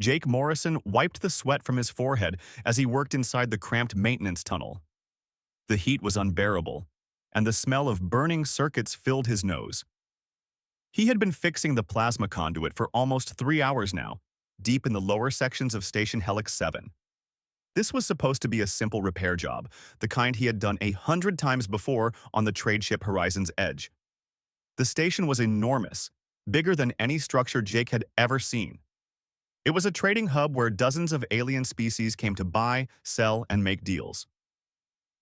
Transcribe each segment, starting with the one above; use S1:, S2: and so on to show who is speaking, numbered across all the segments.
S1: Jake Morrison wiped the sweat from his forehead as he worked inside the cramped maintenance tunnel. The heat was unbearable, and the smell of burning circuits filled his nose. He had been fixing the plasma conduit for almost 3 hours now, deep in the lower sections of Station Helix 7. This was supposed to be a simple repair job, the kind he had done 100 times before on the trade ship Horizon's Edge. The station was enormous, bigger than any structure Jake had ever seen. It was a trading hub where dozens of alien species came to buy, sell, and make deals.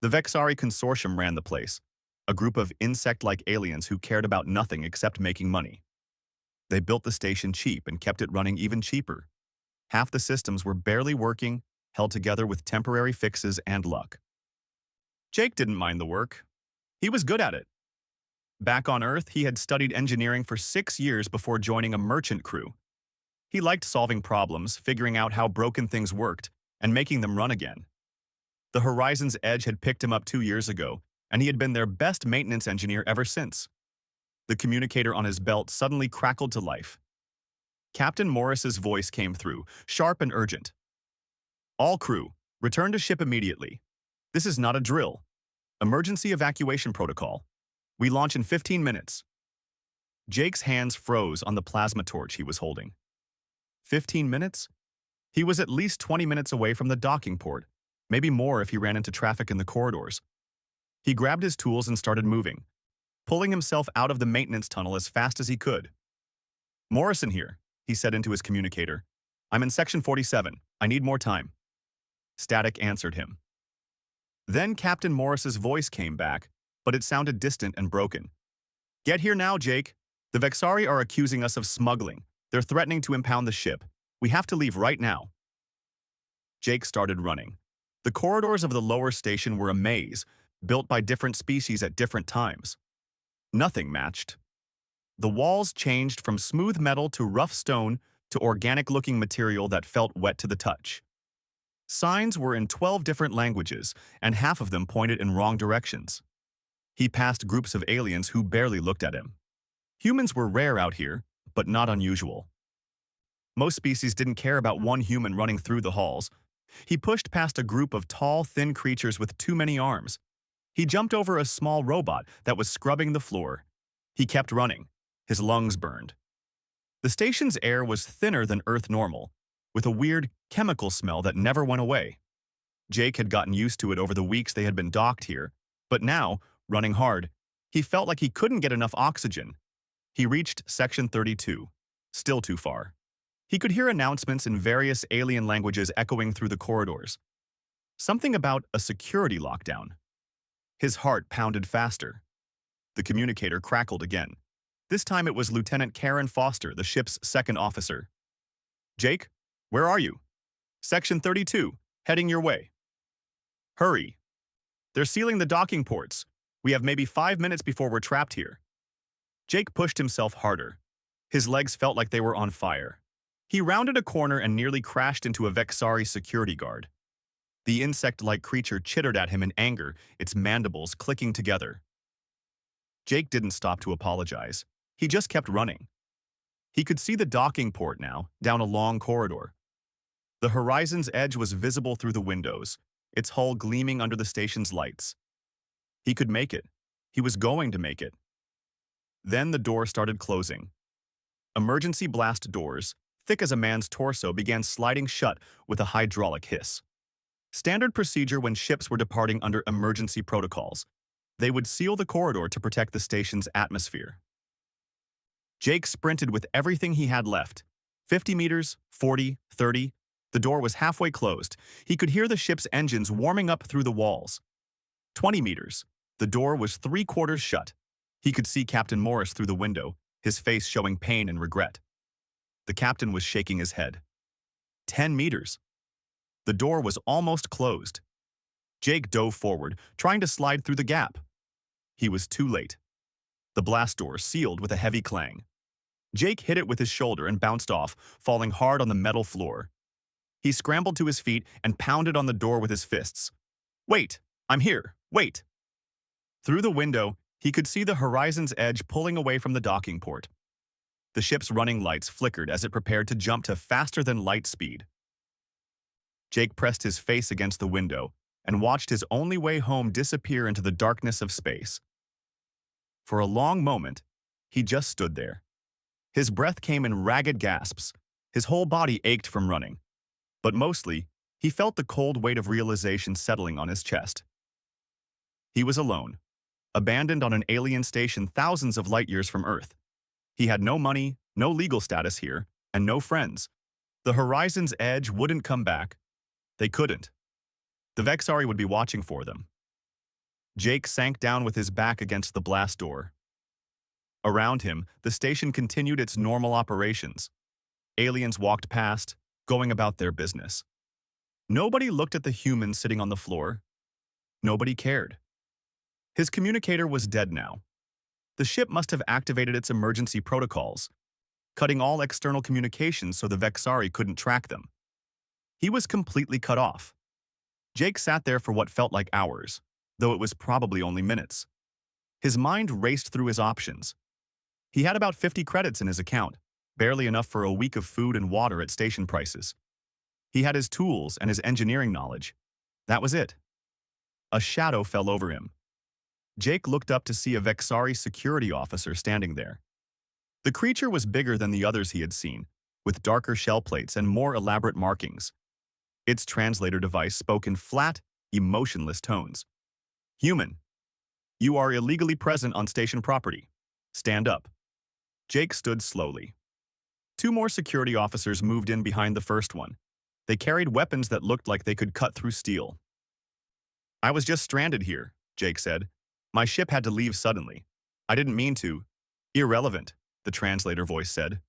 S1: The Vexari Consortium ran the place, a group of insect-like aliens who cared about nothing except making money. They built the station cheap and kept it running even cheaper. Half the systems were barely working, held together with temporary fixes and luck. Jake didn't mind the work. He was good at it. Back on Earth, he had studied engineering for 6 years before joining a merchant crew. He liked solving problems, figuring out how broken things worked, and making them run again. The Horizon's Edge had picked him up 2 years ago, and he had been their best maintenance engineer ever since. The communicator on his belt suddenly crackled to life. Captain Morris's voice came through, sharp and urgent. "All crew, return to ship immediately. This is not a drill. Emergency evacuation protocol. We launch in 15 minutes." Jake's hands froze on the plasma torch he was holding. 15 minutes? He was at least 20 minutes away from the docking port, maybe more if he ran into traffic in the corridors. He grabbed his tools and started moving, pulling himself out of the maintenance tunnel as fast as he could. "Morrison here," he said into his communicator. "I'm in Section 47. I need more time." Static answered him. Then Captain Morris's voice came back, but it sounded distant and broken. "Get here now, Jake. The Vexari are accusing us of smuggling. They're threatening to impound the ship. We have to leave right now." Jake started running. The corridors of the lower station were a maze, built by different species at different times. Nothing matched. The walls changed from smooth metal to rough stone to organic-looking material that felt wet to the touch. Signs were in 12 different languages, and half of them pointed in wrong directions. He passed groups of aliens who barely looked at him. Humans were rare out here, but not unusual. Most species didn't care about one human running through the halls. He pushed past a group of tall, thin creatures with too many arms. He jumped over a small robot that was scrubbing the floor. He kept running. His lungs burned. The station's air was thinner than Earth normal, with a weird chemical smell that never went away. Jake had gotten used to it over the weeks they had been docked here, but now, running hard, he felt like he couldn't get enough oxygen. He reached Section 32, still too far. He could hear announcements in various alien languages echoing through the corridors. Something about a security lockdown. His heart pounded faster. The communicator crackled again. This time it was Lieutenant Karen Foster, the ship's second officer. "Jake, where are you?" "Section 32, heading your way." "Hurry. They're sealing the docking ports. We have maybe 5 minutes before we're trapped here." Jake pushed himself harder. His legs felt like they were on fire. He rounded a corner and nearly crashed into a Vexari security guard. The insect-like creature chittered at him in anger, its mandibles clicking together. Jake didn't stop to apologize. He just kept running. He could see the docking port now, down a long corridor. The Horizon's Edge was visible through the windows, its hull gleaming under the station's lights. He could make it. He was going to make it. Then the door started closing. Emergency blast doors, thick as a man's torso, began sliding shut with a hydraulic hiss. Standard procedure when ships were departing under emergency protocols. They would seal the corridor to protect the station's atmosphere. Jake sprinted with everything he had left. 50 meters, 40, 30. The door was halfway closed. He could hear the ship's engines warming up through the walls. 20 meters. The door was 3/4 shut. He could see Captain Morris through the window, his face showing pain and regret. The captain was shaking his head. 10 meters. The door was almost closed. Jake dove forward, trying to slide through the gap. He was too late. The blast door sealed with a heavy clang. Jake hit it with his shoulder and bounced off, falling hard on the metal floor. He scrambled to his feet and pounded on the door with his fists. "Wait! I'm here! Wait!" Through the window, he could see the Horizon's Edge pulling away from the docking port. The ship's running lights flickered as it prepared to jump to faster-than-light speed. Jake pressed his face against the window and watched his only way home disappear into the darkness of space. For a long moment, he just stood there. His breath came in ragged gasps. His whole body ached from running. But mostly, he felt the cold weight of realization settling on his chest. He was alone, abandoned on an alien station thousands of light years from Earth. He had no money, no legal status here, and no friends. The Horizon's Edge wouldn't come back. They couldn't. The Vexari would be watching for them. Jake sank down with his back against the blast door. Around him, the station continued its normal operations. Aliens walked past, going about their business. Nobody looked at the humans sitting on the floor. Nobody cared. His communicator was dead now. The ship must have activated its emergency protocols, cutting all external communications so the Vexari couldn't track them. He was completely cut off. Jake sat there for what felt like hours, though it was probably only minutes. His mind raced through his options. He had about 50 credits in his account, barely enough for a week of food and water at station prices. He had his tools and his engineering knowledge. That was it. A shadow fell over him. Jake looked up to see a Vexari security officer standing there. The creature was bigger than the others he had seen, with darker shell plates and more elaborate markings. Its translator device spoke in flat, emotionless tones. "Human, you are illegally present on station property. Stand up." Jake stood slowly. Two more security officers moved in behind the first one. They carried weapons that looked like they could cut through steel. "I was just stranded here," Jake said. "My ship had to leave suddenly. I didn't mean to." "Irrelevant," the translator voice said.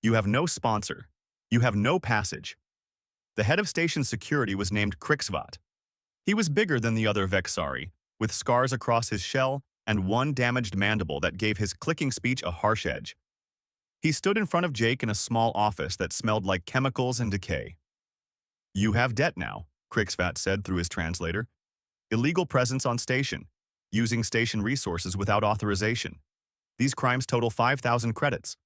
S1: "You have no sponsor. You have no passage." The head of station security was named Krixvat. He was bigger than the other Vexari, with scars across his shell and one damaged mandible that gave his clicking speech a harsh edge. He stood in front of Jake in a small office that smelled like chemicals and decay. "You have debt now," Krixvat said through his translator. "Illegal presence on station, using station resources without authorization. These crimes total 5,000 credits."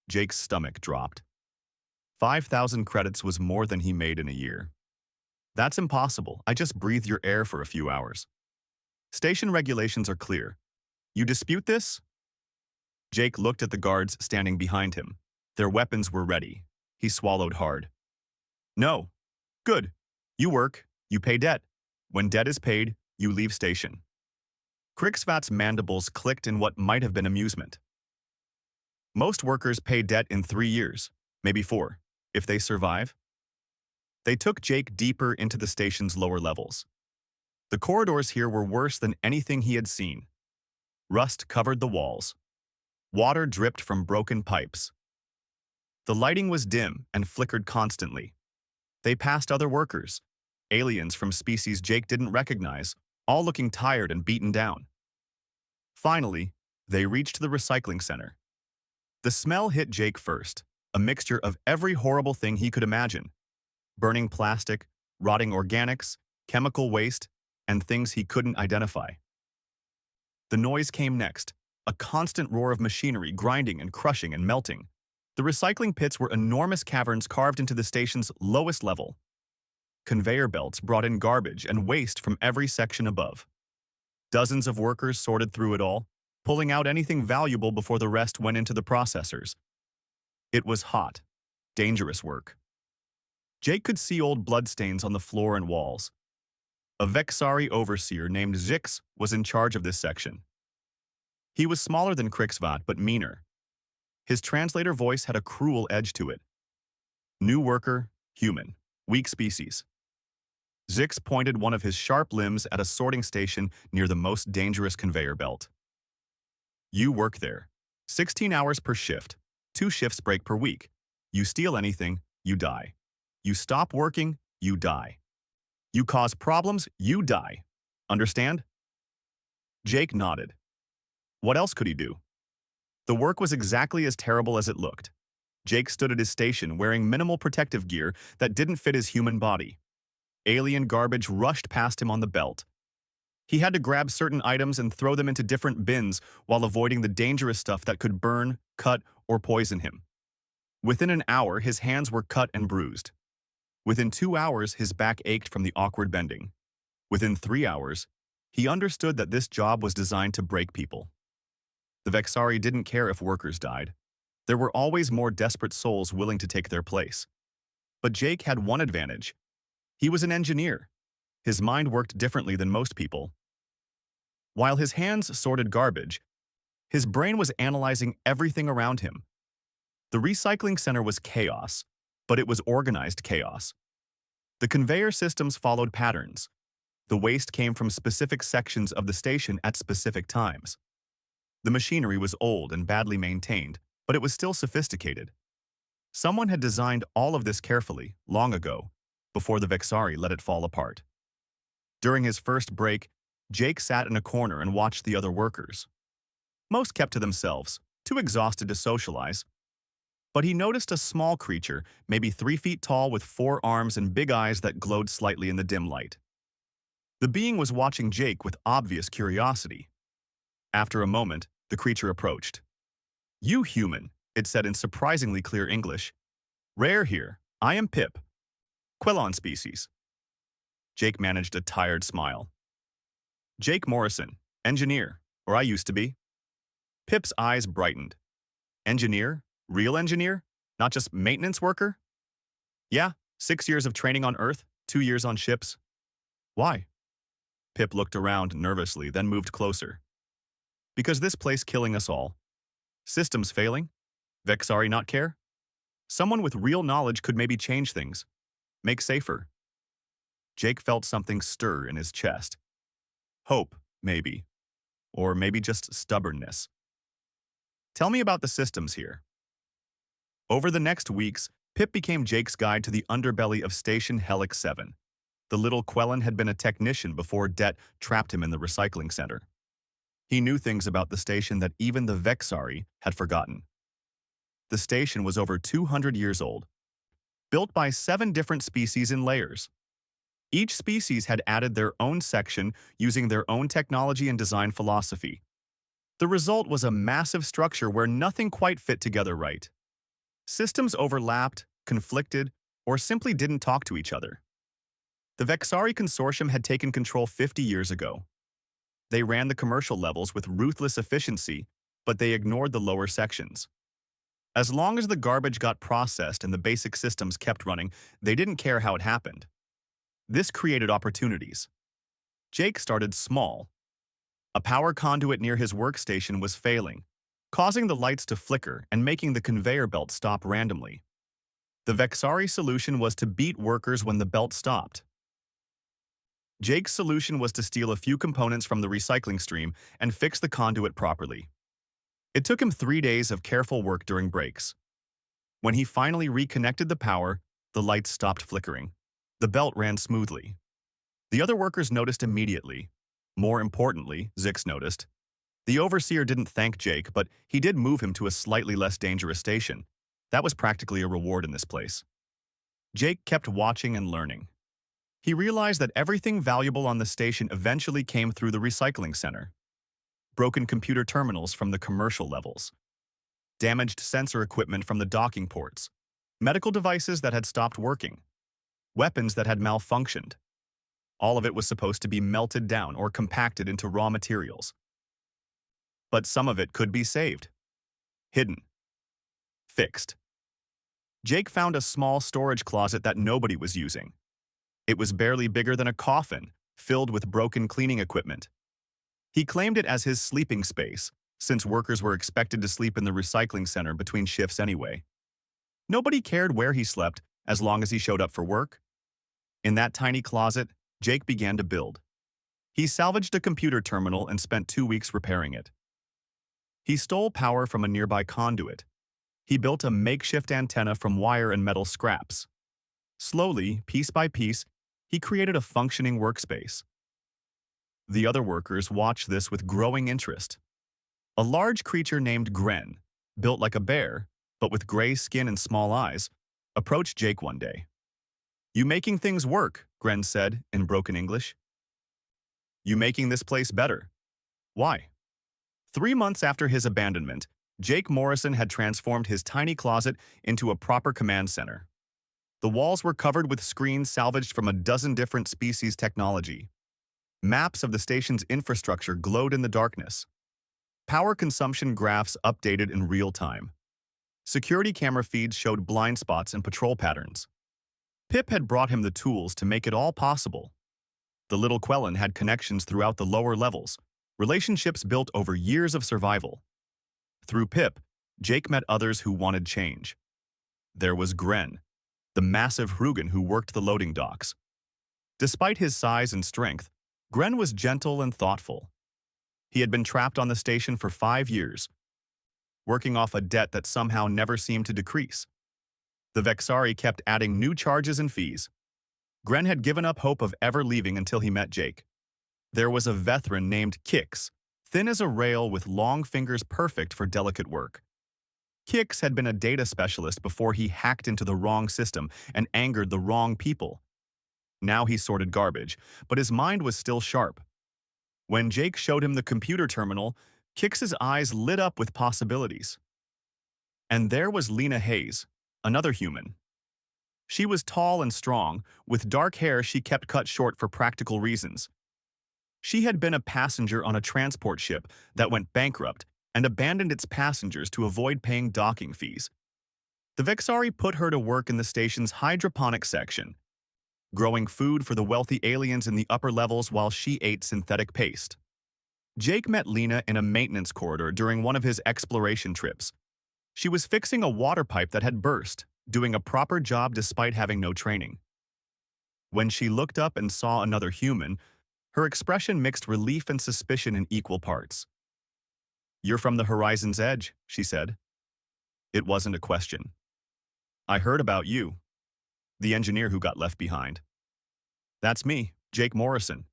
S1: Jake's stomach dropped. 5,000 credits was more than he made in a year. "That's impossible. I just breathed your air for a few hours." "Station regulations are clear. You dispute this?" Jake looked at the guards standing behind him. Their weapons were ready. He swallowed hard. "No." "Good. You work, you pay debt. When debt is paid, you leave station." Krixvat's mandibles clicked in what might have been amusement. "Most workers pay debt in 3 years, maybe 4, if they survive." They took Jake deeper into the station's lower levels. The corridors here were worse than anything he had seen. Rust covered the walls. Water dripped from broken pipes. The lighting was dim and flickered constantly. They passed other workers, aliens from species Jake didn't recognize, all looking tired and beaten down. Finally, they reached the recycling center. The smell hit Jake first, a mixture of every horrible thing he could imagine. Burning plastic, rotting organics, chemical waste, and things he couldn't identify. The noise came next, a constant roar of machinery grinding and crushing and melting. The recycling pits were enormous caverns carved into the station's lowest level. Conveyor belts brought in garbage and waste from every section above. Dozens of workers sorted through it all, pulling out anything valuable before the rest went into the processors. It was hot, dangerous work. Jake could see old bloodstains on the floor and walls. A Vexari overseer named Zix was in charge of this section. He was smaller than Krixvat, but meaner. His translator voice had a cruel edge to it. "New worker, human, weak species." Zix pointed one of his sharp limbs at a sorting station near the most dangerous conveyor belt. "You work there. 16 hours per shift, 2 shifts break per week. You steal anything, you die. You stop working, you die. You cause problems, you die. Understand?" Jake nodded. What else could he do? The work was exactly as terrible as it looked. Jake stood at his station wearing minimal protective gear that didn't fit his human body. Alien garbage rushed past him on the belt. He had to grab certain items and throw them into different bins while avoiding the dangerous stuff that could burn, cut, or poison him. Within an hour, his hands were cut and bruised. Within 2 hours, his back ached from the awkward bending. Within 3 hours, he understood that this job was designed to break people. The Vexari didn't care if workers died. There were always more desperate souls willing to take their place. But Jake had one advantage. He was an engineer. His mind worked differently than most people. While his hands sorted garbage, his brain was analyzing everything around him. The recycling center was chaos, but it was organized chaos. The conveyor systems followed patterns. The waste came from specific sections of the station at specific times. The machinery was old and badly maintained, but it was still sophisticated. Someone had designed all of this carefully, long ago, before the Vexari let it fall apart. During his first break, Jake sat in a corner and watched the other workers. Most kept to themselves, too exhausted to socialize. But he noticed a small creature, maybe 3 feet tall with 4 arms and big eyes that glowed slightly in the dim light. The being was watching Jake with obvious curiosity. After a moment, the creature approached. "You human," it said in surprisingly clear English. "Rare here. I am Pip. Quellon species." Jake managed a tired smile. "Jake Morrison, engineer, or I used to be." Pip's eyes brightened. "Engineer? Real engineer? Not just maintenance worker?" "Yeah, 6 years of training on Earth, 2 years on ships." "Why?" Pip looked around nervously, then moved closer. "Because this place killing us all. Systems failing? Vexari not care? Someone with real knowledge could maybe change things. Make safer." Jake felt something stir in his chest. Hope, maybe. Or maybe just stubbornness. "Tell me about the systems here." Over the next weeks, Pip became Jake's guide to the underbelly of Station Helix 7. The little Quellon had been a technician before debt trapped him in the recycling center. He knew things about the station that even the Vexari had forgotten. The station was over 200 years old, built by 7 different species in layers. Each species had added their own section using their own technology and design philosophy. The result was a massive structure where nothing quite fit together right. Systems overlapped, conflicted, or simply didn't talk to each other. The Vexari Consortium had taken control 50 years ago. They ran the commercial levels with ruthless efficiency, but they ignored the lower sections. As long as the garbage got processed and the basic systems kept running, they didn't care how it happened. This created opportunities. Jake started small. A power conduit near his workstation was failing, causing the lights to flicker and making the conveyor belt stop randomly. The Vexari solution was to beat workers when the belt stopped. Jake's solution was to steal a few components from the recycling stream and fix the conduit properly. It took him 3 days of careful work during breaks. When he finally reconnected the power, the lights stopped flickering. The belt ran smoothly. The other workers noticed immediately. More importantly, Zix noticed. The overseer didn't thank Jake, but he did move him to a slightly less dangerous station. That was practically a reward in this place. Jake kept watching and learning. He realized that everything valuable on the station eventually came through the recycling center. Broken computer terminals from the commercial levels. Damaged sensor equipment from the docking ports. Medical devices that had stopped working. Weapons that had malfunctioned. All of it was supposed to be melted down or compacted into raw materials. But some of it could be saved. Hidden. Fixed. Jake found a small storage closet that nobody was using. It was barely bigger than a coffin, filled with broken cleaning equipment. He claimed it as his sleeping space, since workers were expected to sleep in the recycling center between shifts anyway. Nobody cared where he slept as long as he showed up for work. In that tiny closet, Jake began to build. He salvaged a computer terminal and spent 2 weeks repairing it. He stole power from a nearby conduit. He built a makeshift antenna from wire and metal scraps. Slowly, piece by piece, he created a functioning workspace. The other workers watched this with growing interest. A large creature named Gren, built like a bear, but with gray skin and small eyes, approached Jake one day. "You making things work," Gren said in broken English. You making this place better. Why? 3 months after his abandonment, Jake Morrison had transformed his tiny closet into a proper command center. The walls were covered with screens salvaged from a dozen different species technology. Maps of the station's infrastructure glowed in the darkness. Power consumption graphs updated in real time. Security camera feeds showed blind spots and patrol patterns. Pip had brought him the tools to make it all possible. The little Quellen had connections throughout the lower levels, relationships built over years of survival. Through Pip, Jake met others who wanted change. There was Gren, the massive Hrugan who worked the loading docks. Despite his size and strength, Gren was gentle and thoughtful. He had been trapped on the station for 5 years, working off a debt that somehow never seemed to decrease. The Vexari kept adding new charges and fees. Gren had given up hope of ever leaving until he met Jake. There was a veteran named Kix, thin as a rail with long fingers perfect for delicate work. Kix had been a data specialist before he hacked into the wrong system and angered the wrong people. Now he sorted garbage, but his mind was still sharp. When Jake showed him the computer terminal, Kix's eyes lit up with possibilities. And there was Lena Hayes, another human. She was tall and strong, with dark hair she kept cut short for practical reasons. She had been a passenger on a transport ship that went bankrupt and abandoned its passengers to avoid paying docking fees. The Vexari put her to work in the station's hydroponic section, growing food for the wealthy aliens in the upper levels while she ate synthetic paste. Jake met Lena in a maintenance corridor during one of his exploration trips. She was fixing a water pipe that had burst, doing a proper job despite having no training. When she looked up and saw another human, her expression mixed relief and suspicion in equal parts. "You're from the horizon's edge," she said. It wasn't a question. "I heard about you. The engineer who got left behind." "That's me, Jake Morrison."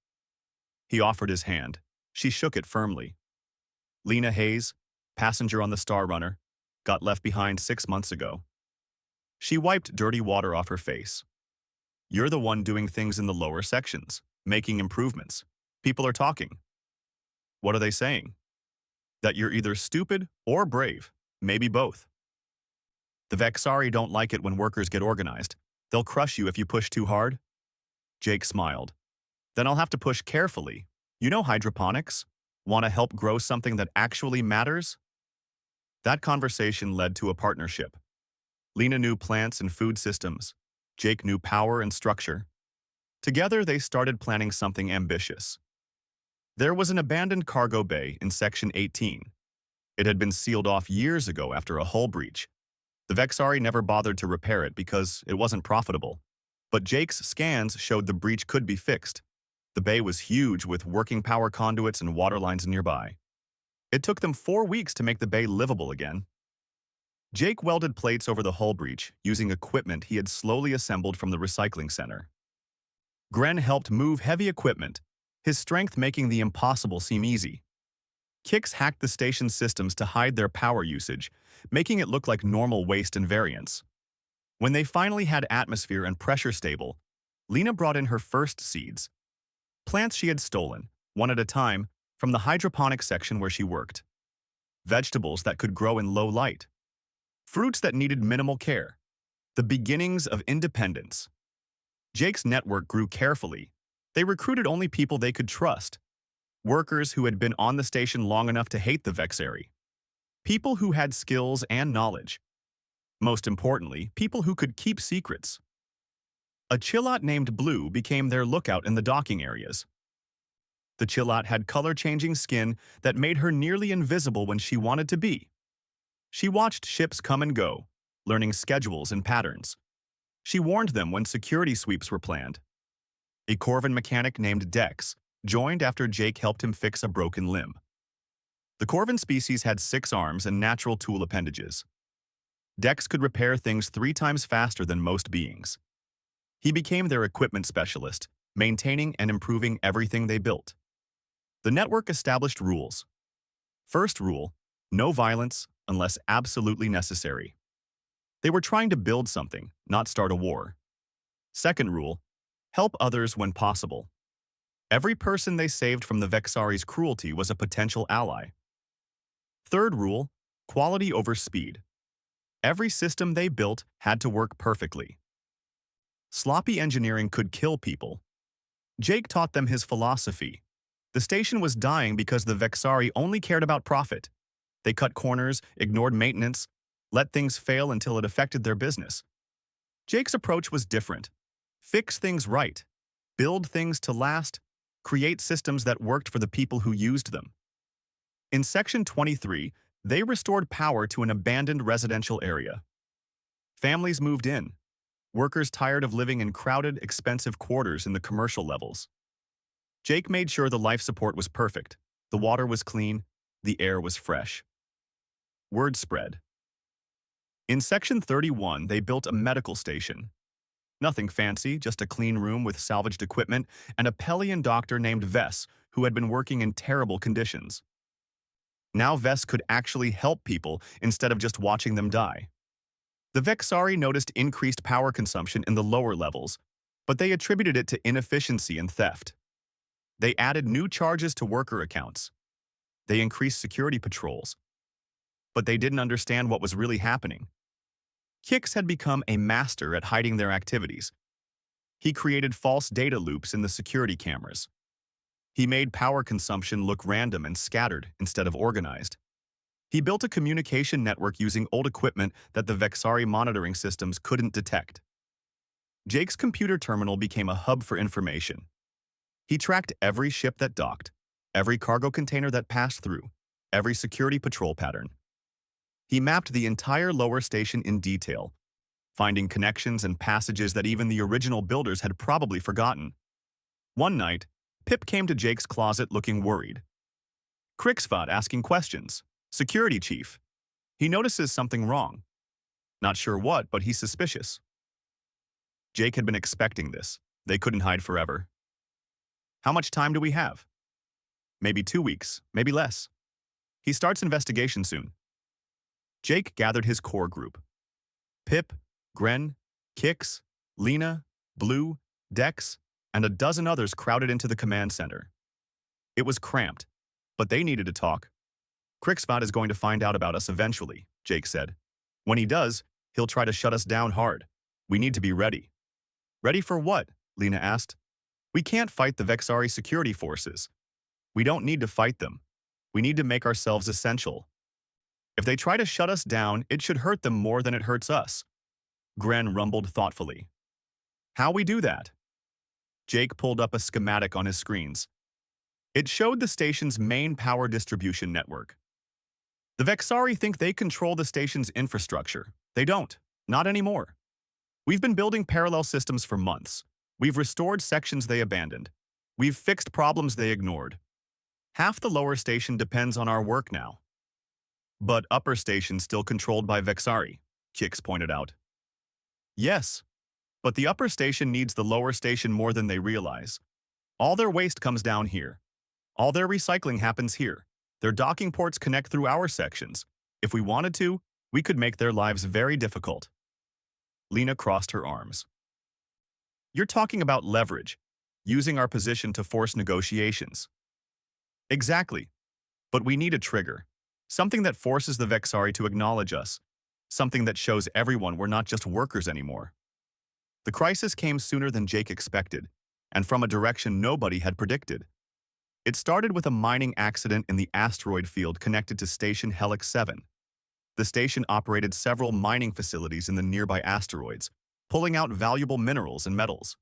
S1: He offered his hand. She shook it firmly. "Lena Hayes, passenger on the Star Runner, got left behind 6 months ago." She wiped dirty water off her face. "You're the one doing things in the lower sections, making improvements. People are talking." "What are they saying?" "That you're either stupid or brave, maybe both." "The Vexari don't like it when workers get organized. They'll crush you if you push too hard." Jake smiled. "Then I'll have to push carefully. You know hydroponics? Want to help grow something that actually matters?" That conversation led to a partnership. Lena knew plants and food systems. Jake knew power and structure. Together, they started planning something ambitious. There was an abandoned cargo bay in Section 18. It had been sealed off years ago after a hull breach. The Vexari never bothered to repair it because it wasn't profitable. But Jake's scans showed the breach could be fixed. The bay was huge with working power conduits and water lines nearby. It took them 4 weeks to make the bay livable again. Jake welded plates over the hull breach using equipment he had slowly assembled from the recycling center. Gren helped move heavy equipment, his strength making the impossible seem easy. Kix hacked the station's systems to hide their power usage, making it look like normal waste and variance. When they finally had atmosphere and pressure stable, Lena brought in her first seeds. Plants she had stolen, one at a time, from the hydroponic section where she worked. Vegetables that could grow in low light. Fruits that needed minimal care. The beginnings of independence. Jake's network grew carefully. They recruited only people they could trust. Workers who had been on the station long enough to hate the Vexari. People who had skills and knowledge. Most importantly, people who could keep secrets. A Chillat named Blue became their lookout in the docking areas. The Chillat had color-changing skin that made her nearly invisible when she wanted to be. She watched ships come and go, learning schedules and patterns. She warned them when security sweeps were planned. A Corvin mechanic named Dex joined after Jake helped him fix a broken limb. The Corvin species had 6 arms and natural tool appendages. Dex could repair things 3 times faster than most beings. He became their equipment specialist, maintaining and improving everything they built. The network established rules. First rule, no violence unless absolutely necessary. They were trying to build something, not start a war. Second rule, help others when possible. Every person they saved from the Vexari's cruelty was a potential ally. Third rule, quality over speed. Every system they built had to work perfectly. Sloppy engineering could kill people. Jake taught them his philosophy. The station was dying because the Vexari only cared about profit. They cut corners, ignored maintenance, let things fail until it affected their business. Jake's approach was different. Fix things right. Build things to last. Create systems that worked for the people who used them. In Section 23, they restored power to an abandoned residential area. Families moved in. Workers tired of living in crowded, expensive quarters in the commercial levels. Jake made sure the life support was perfect. The water was clean. The air was fresh. Word spread. In Section 31, they built a medical station. Nothing fancy, just a clean room with salvaged equipment and a Pelian doctor named Vess, who had been working in terrible conditions. Now Vess could actually help people instead of just watching them die. The Vexari noticed increased power consumption in the lower levels, but they attributed it to inefficiency and theft. They added new charges to worker accounts. They increased security patrols. But they didn't understand what was really happening. Kix had become a master at hiding their activities. He created false data loops in the security cameras. He made power consumption look random and scattered instead of organized. He built a communication network using old equipment that the Vexari monitoring systems couldn't detect. Jake's computer terminal became a hub for information. He tracked every ship that docked, every cargo container that passed through, every security patrol pattern. He mapped the entire lower station in detail, finding connections and passages that even the original builders had probably forgotten. One night, Pip came to Jake's closet looking worried. Crixvad asking questions. Security chief. He notices something wrong. Not sure what, but he's suspicious. Jake had been expecting this. They couldn't hide forever. How much time do we have? Maybe 2 weeks, maybe less. He starts investigation soon. Jake gathered his core group. Pip, Gren, Kix, Lena, Blue, Dex, and a dozen others crowded into the command center. It was cramped, but they needed to talk. Crixvad is going to find out about us eventually, Jake said. When he does, he'll try to shut us down hard. We need to be ready. Ready for what? Lena asked. We can't fight the Vexari security forces. We don't need to fight them. We need to make ourselves essential. If they try to shut us down, it should hurt them more than it hurts us. Gren rumbled thoughtfully. How we do that? Jake pulled up a schematic on his screens. It showed the station's main power distribution network. The Vexari think they control the station's infrastructure. They don't. Not anymore. We've been building parallel systems for months. We've restored sections they abandoned. We've fixed problems they ignored. Half the lower station depends on our work now. But upper station's still controlled by Vexari, Kix pointed out. Yes, but the upper station needs the lower station more than they realize. All their waste comes down here. All their recycling happens here. Their docking ports connect through our sections. If we wanted to, we could make their lives very difficult. Lena crossed her arms. You're talking about leverage, using our position to force negotiations. Exactly. But we need a trigger. Something that forces the Vexari to acknowledge us. Something that shows everyone we're not just workers anymore. The crisis came sooner than Jake expected, and from a direction nobody had predicted. It started with a mining accident in the asteroid field connected to Station Helix 7. The station operated several mining facilities in the nearby asteroids, pulling out valuable minerals and metals.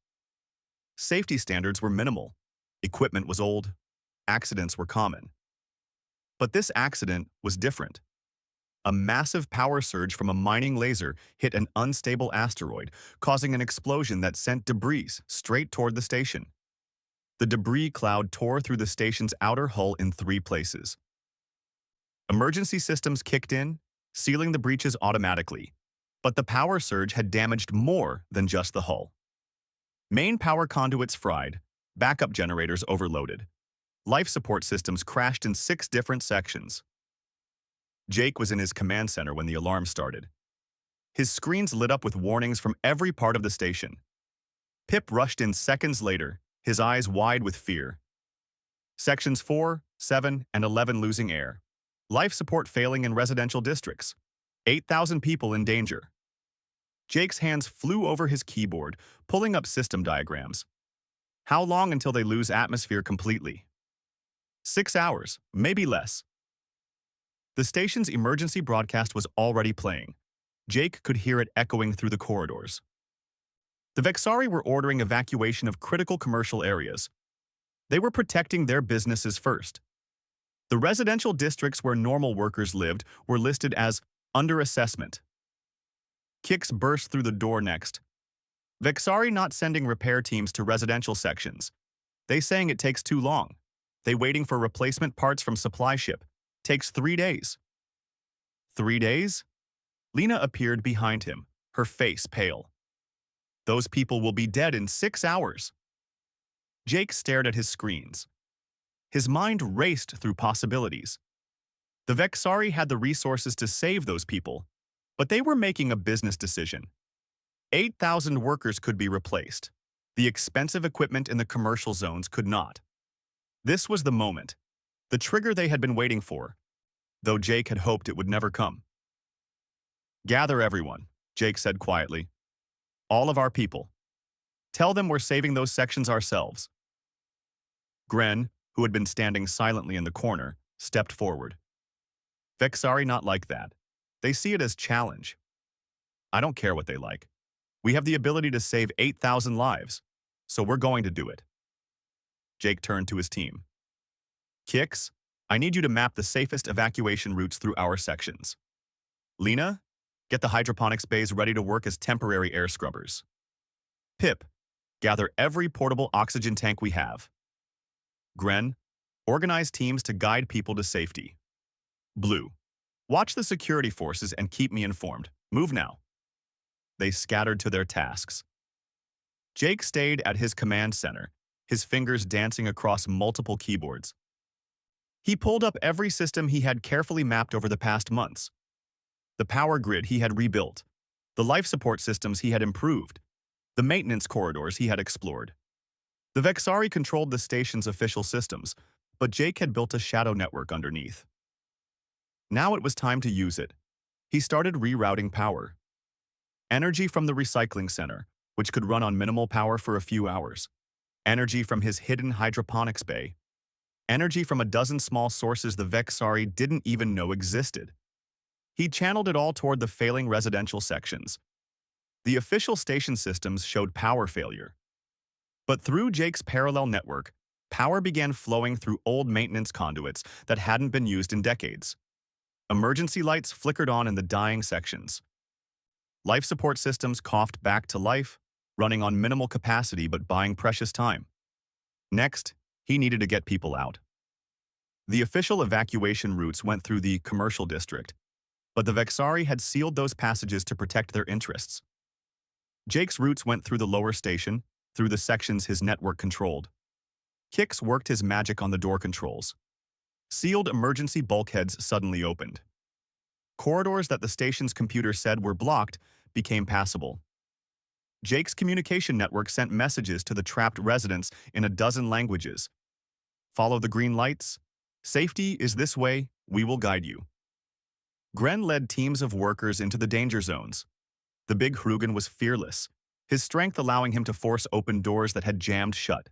S1: Safety standards were minimal. Equipment was old. Accidents were common. But this accident was different. A massive power surge from a mining laser hit an unstable asteroid, causing an explosion that sent debris straight toward the station. The debris cloud tore through the station's outer hull in 3 places. Emergency systems kicked in, sealing the breaches automatically, but the power surge had damaged more than just the hull. Main power conduits fried, backup generators overloaded. Life support systems crashed in 6 different sections. Jake was in his command center when the alarm started. His screens lit up with warnings from every part of the station. Pip rushed in seconds later, his eyes wide with fear. Sections 4, 7, and 11 losing air. Life support failing in residential districts. 8,000 people in danger. Jake's hands flew over his keyboard, pulling up system diagrams. How long until they lose atmosphere completely? 6 hours, maybe less. The station's emergency broadcast was already playing. Jake could hear it echoing through the corridors. The Vexari were ordering evacuation of critical commercial areas. They were protecting their businesses first. The residential districts where normal workers lived were listed as under assessment. Kicks burst through the door next. Vexari not sending repair teams to residential sections. They saying it takes too long. They waiting for replacement parts from supply ship. Takes 3 days. 3 days? Lena appeared behind him, her face pale. Those people will be dead in 6 hours. Jake stared at his screens. His mind raced through possibilities. The Vexari had the resources to save those people, but they were making a business decision. 8,000 workers could be replaced. The expensive equipment in the commercial zones could not. This was the moment, the trigger they had been waiting for, though Jake had hoped it would never come. Gather everyone, Jake said quietly. All of our people. Tell them we're saving those sections ourselves. Gren, who had been standing silently in the corner, stepped forward. Vexari not like that. They see it as challenge. I don't care what they like. We have the ability to save 8,000 lives, so we're going to do it. Jake turned to his team. Kix, I need you to map the safest evacuation routes through our sections. Lena, get the hydroponics bays ready to work as temporary air scrubbers. Pip, gather every portable oxygen tank we have. Gren, organize teams to guide people to safety. Blue, watch the security forces and keep me informed. Move now. They scattered to their tasks. Jake stayed at his command center, his fingers dancing across multiple keyboards. He pulled up every system he had carefully mapped over the past months. The power grid he had rebuilt, the life support systems he had improved, the maintenance corridors he had explored. The Vexari controlled the station's official systems, but Jake had built a shadow network underneath. Now it was time to use it. He started rerouting power. Energy from the recycling center, which could run on minimal power for a few hours. Energy from his hidden hydroponics bay. Energy from a dozen small sources the Vexari didn't even know existed. He channeled it all toward the failing residential sections. The official station systems showed power failure. But through Jake's parallel network, power began flowing through old maintenance conduits that hadn't been used in decades. Emergency lights flickered on in the dying sections. Life support systems coughed back to life, running on minimal capacity but buying precious time. Next, he needed to get people out. The official evacuation routes went through the commercial district, but the Vexari had sealed those passages to protect their interests. Jake's routes went through the lower station, through the sections his network controlled. Kix worked his magic on the door controls. Sealed emergency bulkheads suddenly opened. Corridors that the station's computer said were blocked became passable. Jake's communication network sent messages to the trapped residents in a dozen languages. Follow the green lights. Safety is this way. We will guide you. Gren led teams of workers into the danger zones. The big Hrugan was fearless, his strength allowing him to force open doors that had jammed shut.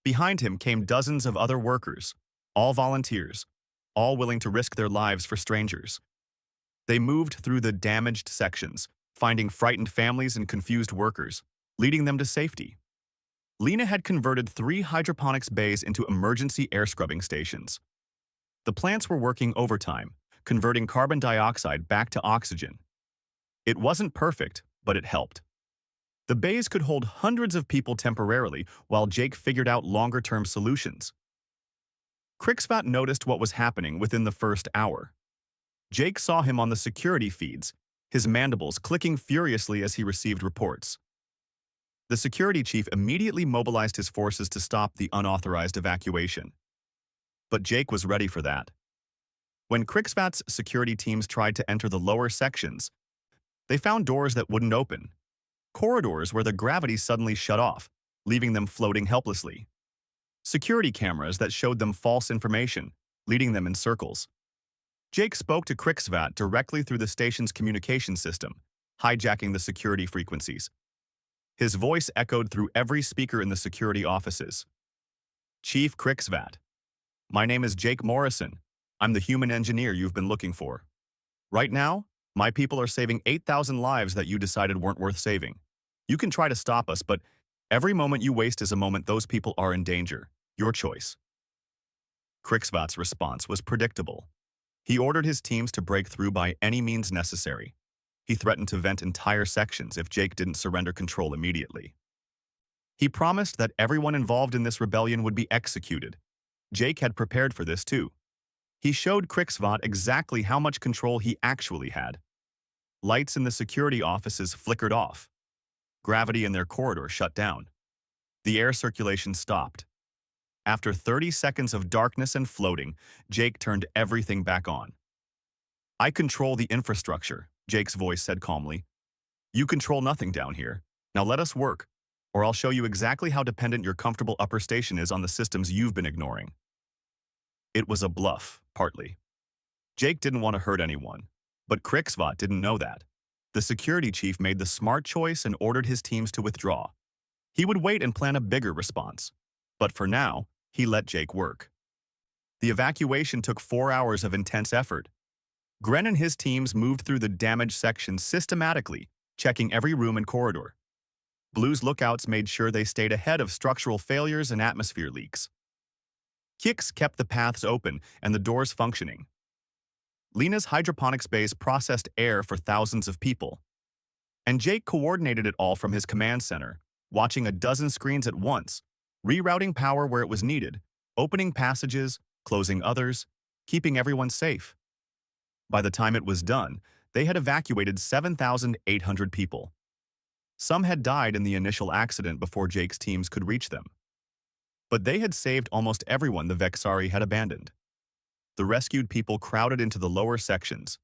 S1: Behind him came dozens of other workers, all volunteers, all willing to risk their lives for strangers. They moved through the damaged sections, finding frightened families and confused workers, leading them to safety. Lena had converted 3 hydroponics bays into emergency air scrubbing stations. The plants were working overtime, converting carbon dioxide back to oxygen. It wasn't perfect, but it helped. The bays could hold hundreds of people temporarily while Jake figured out longer-term solutions. Krixvat noticed what was happening within the first hour. Jake saw him on the security feeds, his mandibles clicking furiously as he received reports. The security chief immediately mobilized his forces to stop the unauthorized evacuation. But Jake was ready for that. When Krixvat's security teams tried to enter the lower sections, they found doors that wouldn't open. Corridors where the gravity suddenly shut off, leaving them floating helplessly. Security cameras that showed them false information, leading them in circles. Jake spoke to Krixvat directly through the station's communication system, hijacking the security frequencies. His voice echoed through every speaker in the security offices. Chief Krixvat. My name is Jake Morrison. I'm the human engineer you've been looking for. Right now, my people are saving 8,000 lives that you decided weren't worth saving. You can try to stop us, but every moment you waste is a moment those people are in danger. Your choice. Krixvat's response was predictable. He ordered his teams to break through by any means necessary. He threatened to vent entire sections if Jake didn't surrender control immediately. He promised that everyone involved in this rebellion would be executed. Jake had prepared for this too. He showed Krixvat exactly how much control he actually had. Lights in the security offices flickered off. Gravity in their corridor shut down. The air circulation stopped. After 30 seconds of darkness and floating, Jake turned everything back on. I control the infrastructure, Jake's voice said calmly. You control nothing down here. Now let us work, or I'll show you exactly how dependent your comfortable upper station is on the systems you've been ignoring. It was a bluff, partly. Jake didn't want to hurt anyone, but Krixvat didn't know that. The security chief made the smart choice and ordered his teams to withdraw. He would wait and plan a bigger response. But for now, he let Jake work. The evacuation took 4 hours of intense effort. Gren and his teams moved through the damaged sections systematically, checking every room and corridor. Blue's lookouts made sure they stayed ahead of structural failures and atmosphere leaks. Kix kept the paths open and the doors functioning. Lena's hydroponics base processed air for thousands of people. And Jake coordinated it all from his command center, watching a dozen screens at once, rerouting power where it was needed, opening passages, closing others, keeping everyone safe. By the time it was done, they had evacuated 7,800 people. Some had died in the initial accident before Jake's teams could reach them. But they had saved almost everyone the Vexari had abandoned. The rescued people crowded into the lower sections,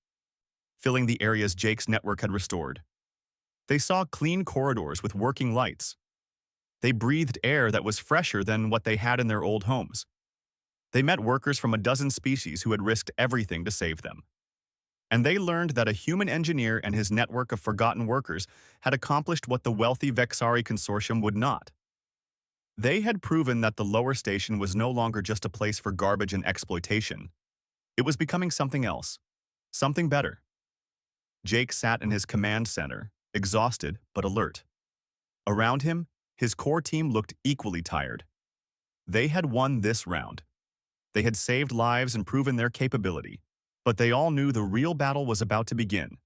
S1: filling the areas Jake's network had restored. They saw clean corridors with working lights. They breathed air that was fresher than what they had in their old homes. They met workers from a dozen species who had risked everything to save them. And they learned that a human engineer and his network of forgotten workers had accomplished what the wealthy Vexari consortium would not. They had proven that the lower station was no longer just a place for garbage and exploitation. It was becoming something else, something better. Jake sat in his command center, exhausted but alert. Around him, his core team looked equally tired. They had won this round. They had saved lives and proven their capability, but they all knew the real battle was about to begin.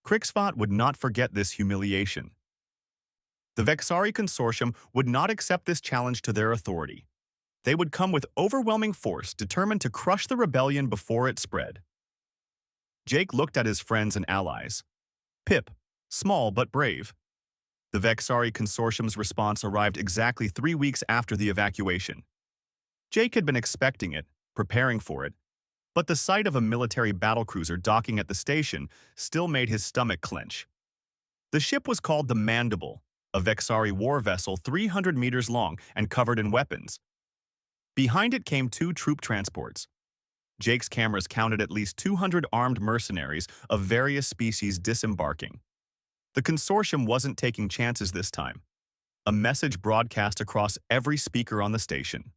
S1: Krixvat would not forget this humiliation. The Vexari consortium would not accept this challenge to their authority. They would come with overwhelming force, determined to crush the rebellion before it spread. Jake looked at his friends and allies. Pip, small but brave. The Vexari consortium's response arrived exactly 3 weeks after the evacuation. Jake had been expecting it, preparing for it, but the sight of a military battlecruiser docking at the station still made his stomach clench. The ship was called the Mandible, a Vexari war vessel 300 meters long and covered in weapons. Behind it came 2 troop transports. Jake's cameras counted at least 200 armed mercenaries of various species disembarking. The consortium wasn't taking chances this time. A message broadcast across every speaker on the station.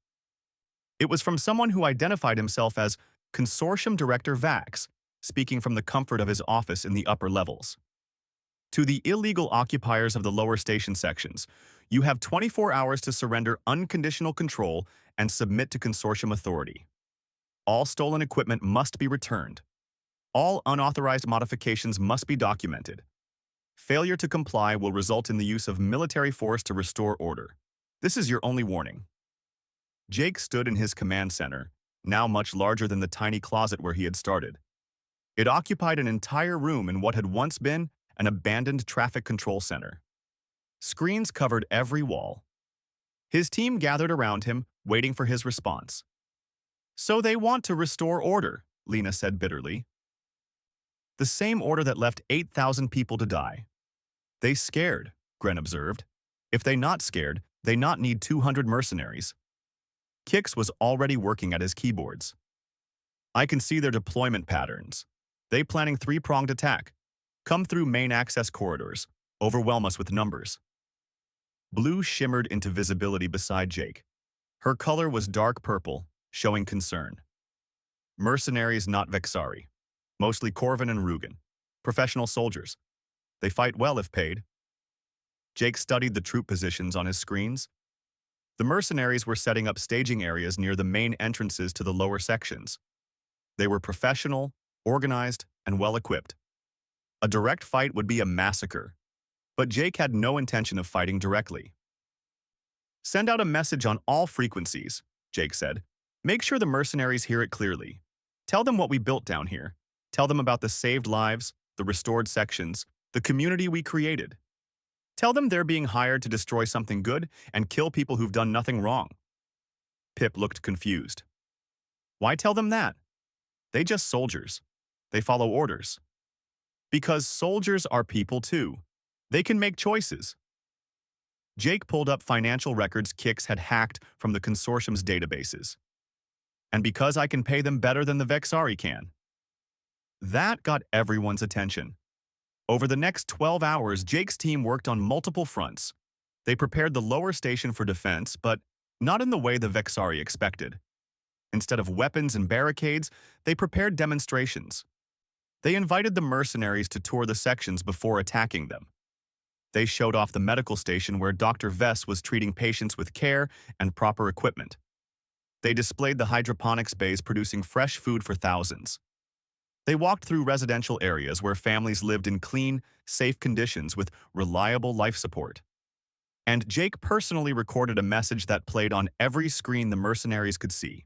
S1: It was from someone who identified himself as Consortium Director Vax, speaking from the comfort of his office in the upper levels. To the illegal occupiers of the lower station sections, you have 24 hours to surrender unconditional control and submit to consortium authority. All stolen equipment must be returned. All unauthorized modifications must be documented. Failure to comply will result in the use of military force to restore order. This is your only warning. Jake stood in his command center, now much larger than the tiny closet where he had started. It occupied an entire room in what had once been an abandoned traffic control center. Screens covered every wall. His team gathered around him, waiting for his response. So they want to restore order, Lena said bitterly. The same order that left 8,000 people to die. They scared, Gren observed. If they not scared, They not need 200 mercenaries. Kix was already working at his keyboards. I can see their deployment patterns. They planning three-pronged attack. Come through main access corridors. Overwhelm us with numbers. Blue shimmered into visibility beside Jake. Her color was dark purple, showing concern. Mercenaries not Vexari. Mostly Corvin and Rugen. Professional soldiers. They fight well if paid. Jake studied the troop positions on his screens. The mercenaries were setting up staging areas near the main entrances to the lower sections. They were professional, organized, and well-equipped. A direct fight would be a massacre, but Jake had no intention of fighting directly. Send out a message on all frequencies, Jake said. Make sure the mercenaries hear it clearly. Tell them what we built down here. Tell them about the saved lives, the restored sections, the community we created. Tell them they're being hired to destroy something good and kill people who've done nothing wrong. Pip looked confused. Why tell them that? They just soldiers. They follow orders. Because soldiers are people too. They can make choices. Jake pulled up financial records Kix had hacked from the consortium's databases. And because I can pay them better than the Vexari can. That got everyone's attention. Over the next 12 hours, Jake's team worked on multiple fronts. They prepared the lower station for defense, but not in the way the Vexari expected. Instead of weapons and barricades, they prepared demonstrations. They invited the mercenaries to tour the sections before attacking them. They showed off the medical station where Dr. Vess was treating patients with care and proper equipment. They displayed the hydroponics bays producing fresh food for thousands. They walked through residential areas where families lived in clean, safe conditions with reliable life support. And Jake personally recorded a message that played on every screen the mercenaries could see.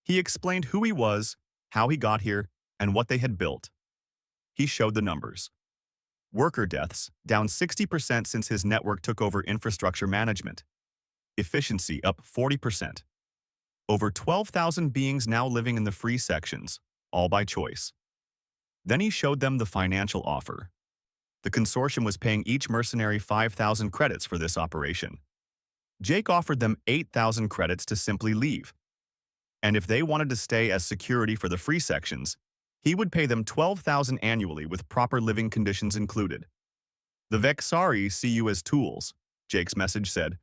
S1: He explained who he was, how he got here, and what they had built. He showed the numbers. Worker deaths, down 60% since his network took over infrastructure management. Efficiency up 40%. Over 12,000 beings now living in the free sections, all by choice. Then he showed them the financial offer. The consortium was paying each mercenary 5,000 credits for this operation. Jake offered them 8,000 credits to simply leave. And if they wanted to stay as security for the free sections, he would pay them 12,000 annually with proper living conditions included. The Vexari see you as tools, Jake's message said.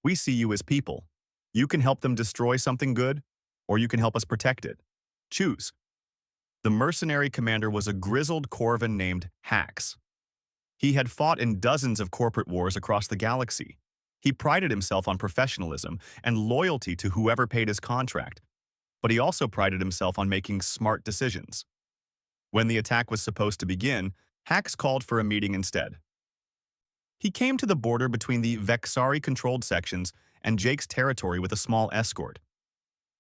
S1: We see you as people. You can help them destroy something good, or you can help us protect it. Choose. The mercenary commander was a grizzled Corvin named Hax. He had fought in dozens of corporate wars across the galaxy. He prided himself on professionalism and loyalty to whoever paid his contract, but he also prided himself on making smart decisions. When the attack was supposed to begin, Hax called for a meeting instead. He came to the border between the Vexari-controlled sections and Jake's territory with a small escort.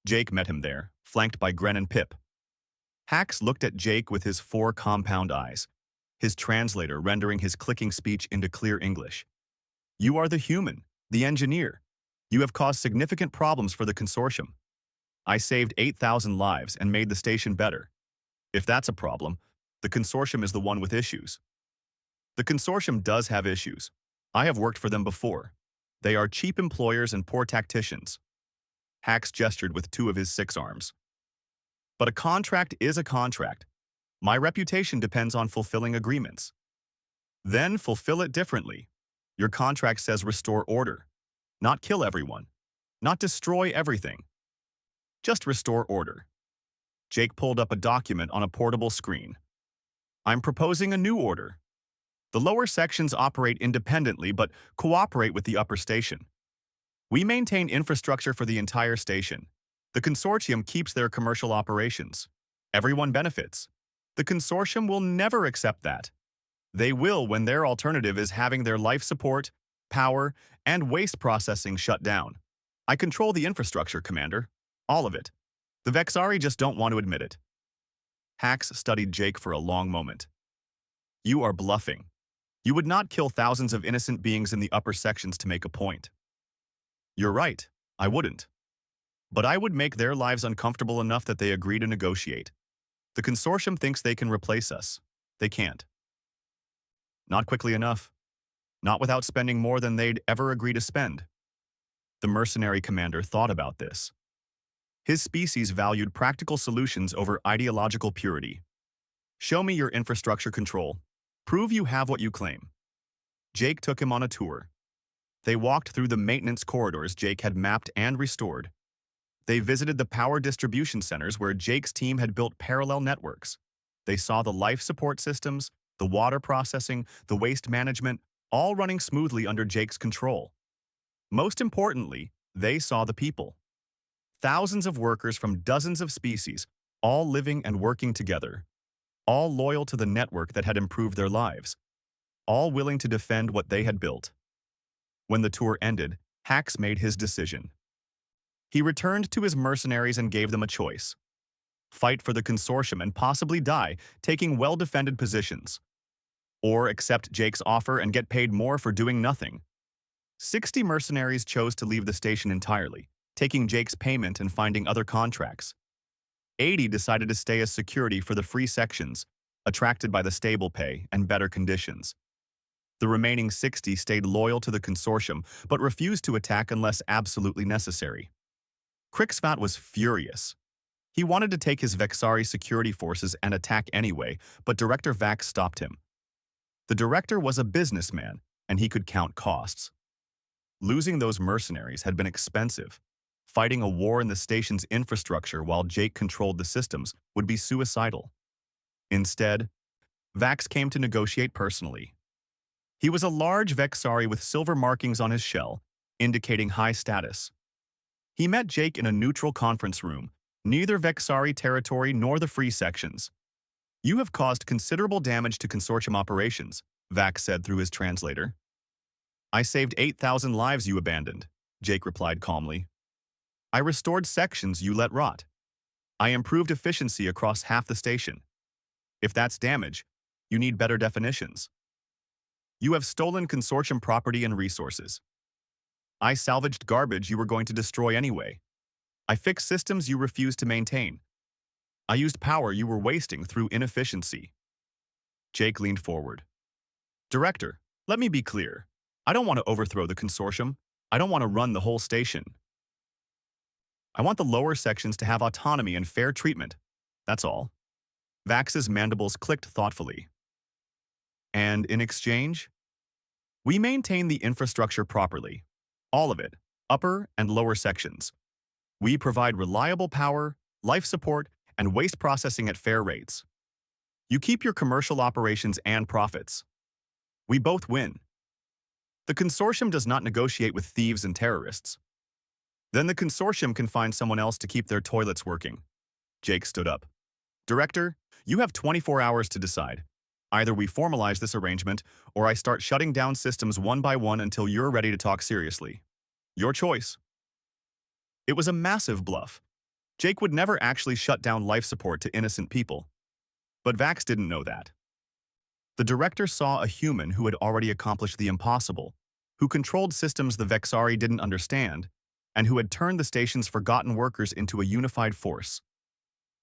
S1: Jake met him there, flanked by Gren and Pip. Hax looked at Jake with his 4 compound eyes, his translator rendering his clicking speech into clear English. You are the human, the engineer. You have caused significant problems for the consortium. I saved 8,000 lives and made the station better. If that's a problem, the consortium is the one with issues. The consortium does have issues. I have worked for them before. They are cheap employers and poor tacticians. Hax gestured with 2 of his 6 arms. But a contract is a contract. My reputation depends on fulfilling agreements. Then fulfill it differently. Your contract says restore order, not kill everyone, not destroy everything. Just restore order. Jake pulled up a document on a portable screen. I'm proposing a new order. The lower sections operate independently but cooperate with the upper station. We maintain infrastructure for the entire station. The consortium keeps their commercial operations. Everyone benefits. The consortium will never accept that. They will when their alternative is having their life support, power, and waste processing shut down. I control the infrastructure, Commander. All of it. The Vexari just don't want to admit it. Hax studied Jake for a long moment. You are bluffing. You would not kill thousands of innocent beings in the upper sections to make a point. You're right, I wouldn't. But I would make their lives uncomfortable enough that they agree to negotiate. The consortium thinks they can replace us. They can't. Not quickly enough. Not without spending more than they'd ever agree to spend. The mercenary commander thought about this. His species valued practical solutions over ideological purity. Show me your infrastructure control. Prove you have what you claim. Jake took him on a tour. They walked through the maintenance corridors Jake had mapped and restored. They visited the power distribution centers where Jake's team had built parallel networks. They saw the life support systems, the water processing, the waste management, all running smoothly under Jake's control. Most importantly, they saw the people. Thousands of workers from dozens of species, all living and working together, all loyal to the network that had improved their lives, all willing to defend what they had built. When the tour ended, Hax made his decision. He returned to his mercenaries and gave them a choice. Fight for the consortium and possibly die, taking well-defended positions. Or accept Jake's offer and get paid more for doing nothing. 60 mercenaries chose to leave the station entirely, taking Jake's payment and finding other contracts. 80 decided to stay as security for the free sections, attracted by the stable pay and better conditions. The remaining 60 stayed loyal to the consortium, but refused to attack unless absolutely necessary. Krixvat was furious. He wanted to take his Vexari security forces and attack anyway, but Director Vax stopped him. The director was a businessman, and he could count costs. Losing those mercenaries had been expensive. Fighting a war in the station's infrastructure while Jake controlled the systems would be suicidal. Instead, Vax came to negotiate personally. He was a large Vexari with silver markings on his shell, indicating high status. He met Jake in a neutral conference room, neither Vexari territory nor the free sections. "You have caused considerable damage to consortium operations," Vax said through his translator. "I saved 8,000 lives you abandoned," Jake replied calmly. "I restored sections you let rot. I improved efficiency across half the station. If that's damage, you need better definitions. You have stolen consortium property and resources. I salvaged garbage you were going to destroy anyway. I fixed systems you refused to maintain. I used power you were wasting through inefficiency." Jake leaned forward. "Director, let me be clear. I don't want to overthrow the consortium. I don't want to run the whole station. I want the lower sections to have autonomy and fair treatment. That's all." Vax's mandibles clicked thoughtfully. "And in exchange? We maintain the infrastructure properly. All of it, upper and lower sections. We provide reliable power, life support, and waste processing at fair rates. You keep your commercial operations and profits. We both win. The consortium does not negotiate with thieves and terrorists. Then the consortium can find someone else to keep their toilets working." Jake stood up. "Director, you have 24 hours to decide. Either we formalize this arrangement, or I start shutting down systems one by one until you're ready to talk seriously. Your choice." It was a massive bluff. Jake would never actually shut down life support to innocent people. But Vax didn't know that. The director saw a human who had already accomplished the impossible, who controlled systems the Vexari didn't understand, and who had turned the station's forgotten workers into a unified force.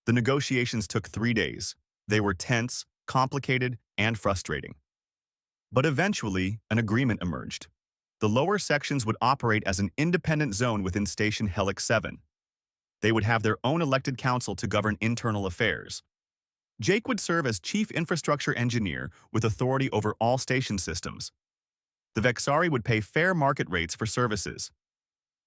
S1: The negotiations took 3 days. They were tense, complicated, and frustrating. But eventually, an agreement emerged. The lower sections would operate as an independent zone within Station Helix 7. They would have their own elected council to govern internal affairs. Jake would serve as chief infrastructure engineer with authority over all station systems. The Vexari would pay fair market rates for services.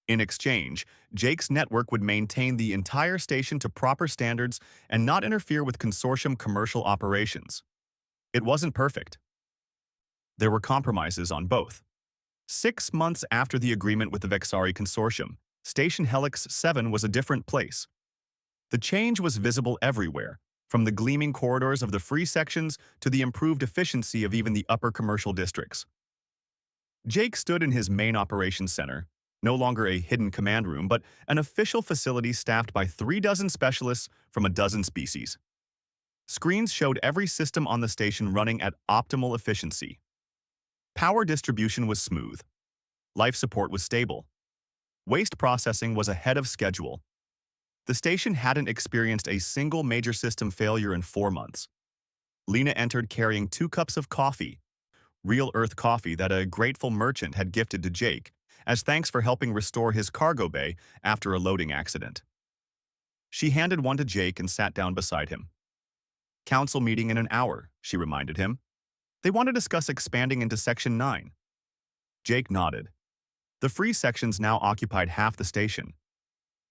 S1: In exchange, Jake's network would maintain the entire station to proper standards and not interfere with consortium commercial operations. It wasn't perfect. There were compromises on both. 6 months after the agreement with the Vexari consortium, Station Helix 7 was a different place. The change was visible everywhere, from the gleaming corridors of the free sections to the improved efficiency of even the upper commercial districts. Jake stood in his main operations center, no longer a hidden command room, but an official facility staffed by 3 dozen specialists from a dozen species. Screens showed every system on the station running at optimal efficiency. Power distribution was smooth. Life support was stable. Waste processing was ahead of schedule. The station hadn't experienced a single major system failure in 4 months. Lena entered carrying 2 cups of coffee, real earth coffee that a grateful merchant had gifted to Jake, as thanks for helping restore his cargo bay after a loading accident. She handed one to Jake and sat down beside him. Council meeting in an hour, she reminded him. They want to discuss expanding into Section 9. Jake nodded. The free sections now occupied half the station.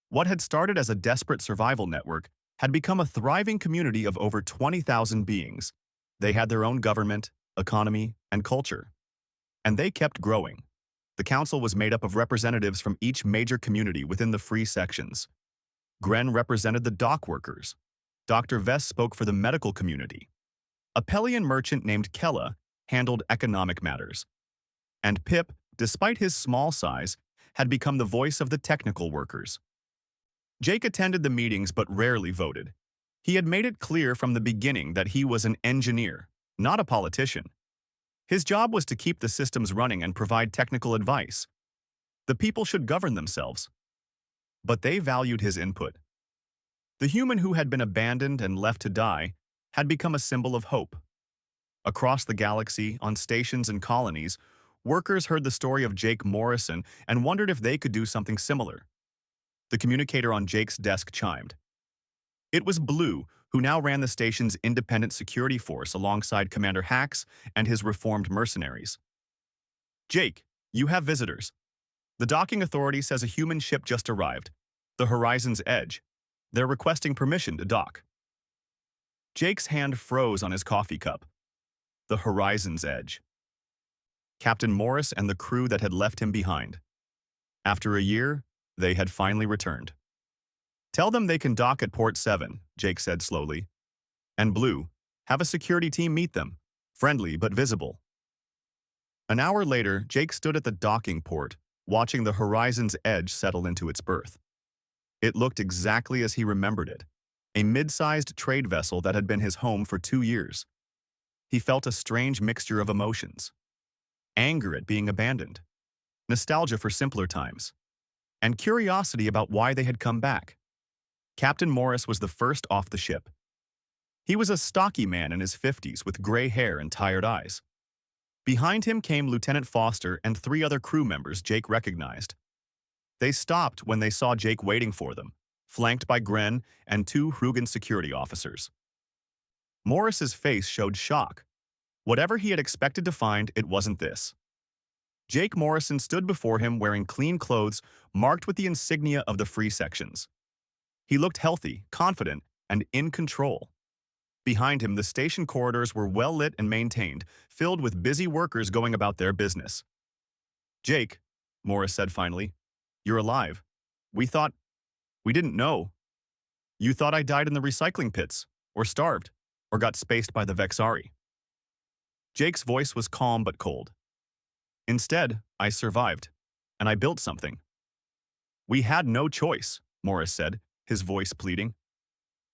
S1: What had started as a desperate survival network had become a thriving community of over 20,000 beings. They had their own government, economy, and culture. And they kept growing. The council was made up of representatives from each major community within the free sections. Gren represented the dock workers. Dr. Vess spoke for the medical community. A Pelian merchant named Kella handled economic matters. And Pip, despite his small size, had become the voice of the technical workers. Jake attended the meetings but rarely voted. He had made it clear from the beginning that he was an engineer, not a politician. His job was to keep the systems running and provide technical advice. The people should govern themselves. But they valued his input. The human who had been abandoned and left to die had become a symbol of hope. Across the galaxy, on stations and colonies, workers heard the story of Jake Morrison and wondered if they could do something similar. The communicator on Jake's desk chimed. It was Blue, who now ran the station's independent security force alongside Commander Hax and his reformed mercenaries. Jake, you have visitors. The docking authority says a human ship just arrived, the Horizon's Edge. They're requesting permission to dock. Jake's hand froze on his coffee cup. The Horizon's Edge. Captain Morris and the crew that had left him behind. After a year, they had finally returned. Tell them they can dock at Port 7, Jake said slowly. And Blue, have a security team meet them, friendly but visible. An hour later, Jake stood at the docking port, watching the Horizon's Edge settle into its berth. It looked exactly as he remembered it, a mid-sized trade vessel that had been his home for 2 years. He felt a strange mixture of emotions. Anger at being abandoned, nostalgia for simpler times, and curiosity about why they had come back. Captain Morris was the first off the ship. He was a stocky man in his 50s with gray hair and tired eyes. Behind him came Lieutenant Foster and 3 other crew members Jake recognized. They stopped when they saw Jake waiting for them, flanked by Gren and 2 Hrugan security officers. Morris's face showed shock. Whatever he had expected to find, it wasn't this. Jake Morrison stood before him wearing clean clothes marked with the insignia of the free sections. He looked healthy, confident, and in control. Behind him, the station corridors were well lit and maintained, filled with busy workers going about their business. Jake, Morris said finally, you're alive. We didn't know. You thought I died in the recycling pits, or starved, or got spaced by the Vexari. Jake's voice was calm but cold. Instead, I survived, and I built something. We had no choice, Morris said, his voice pleading.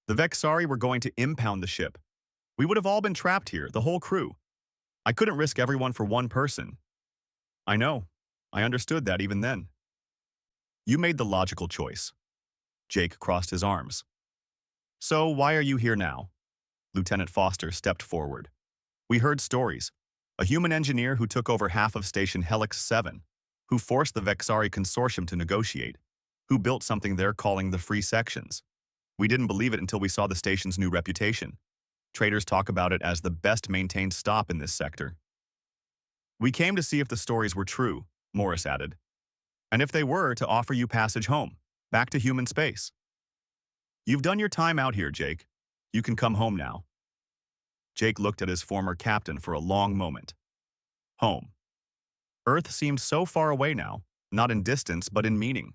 S1: The Vexari were going to impound the ship. We would have all been trapped here, the whole crew. I couldn't risk everyone for one person. I know. I understood that even then. You made the logical choice. Jake crossed his arms. So why are you here now? Lieutenant Foster stepped forward. We heard stories. A human engineer who took over half of Station Helix 7, who forced the Vexari Consortium to negotiate, who built something they're calling the Free Sections. We didn't believe it until we saw the station's new reputation. Traders talk about it as the best-maintained stop in this sector. We came to see if the stories were true, Morris added. And if they were, to offer you passage home, back to human space. You've done your time out here, Jake. You can come home now. Jake looked at his former captain for a long moment. Home. Earth seemed so far away now, not in distance but in meaning.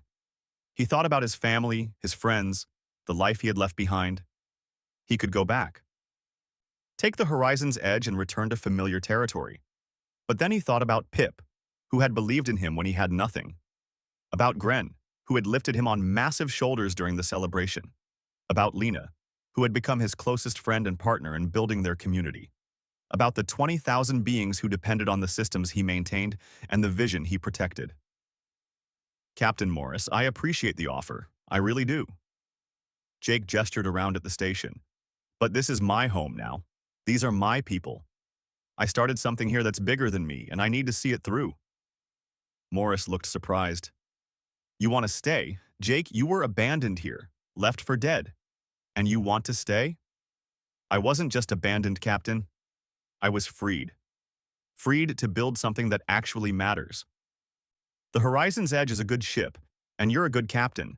S1: He thought about his family, his friends, the life he had left behind. He could go back. Take the Horizon's Edge and return to familiar territory. But then he thought about Pip, who had believed in him when he had nothing. About Gren, who had lifted him on massive shoulders during the celebration. About Lena, who had become his closest friend and partner in building their community. About the 20,000 beings who depended on the systems he maintained and the vision he protected. Captain Morris, I appreciate the offer. I really do. Jake gestured around at the station. But this is my home now. These are my people. I started something here that's bigger than me, and I need to see it through. Morris looked surprised. You want to stay? Jake, you were abandoned here, left for dead. And you want to stay? I wasn't just abandoned, Captain. I was freed. Freed to build something that actually matters. The Horizon's Edge is a good ship, and you're a good captain.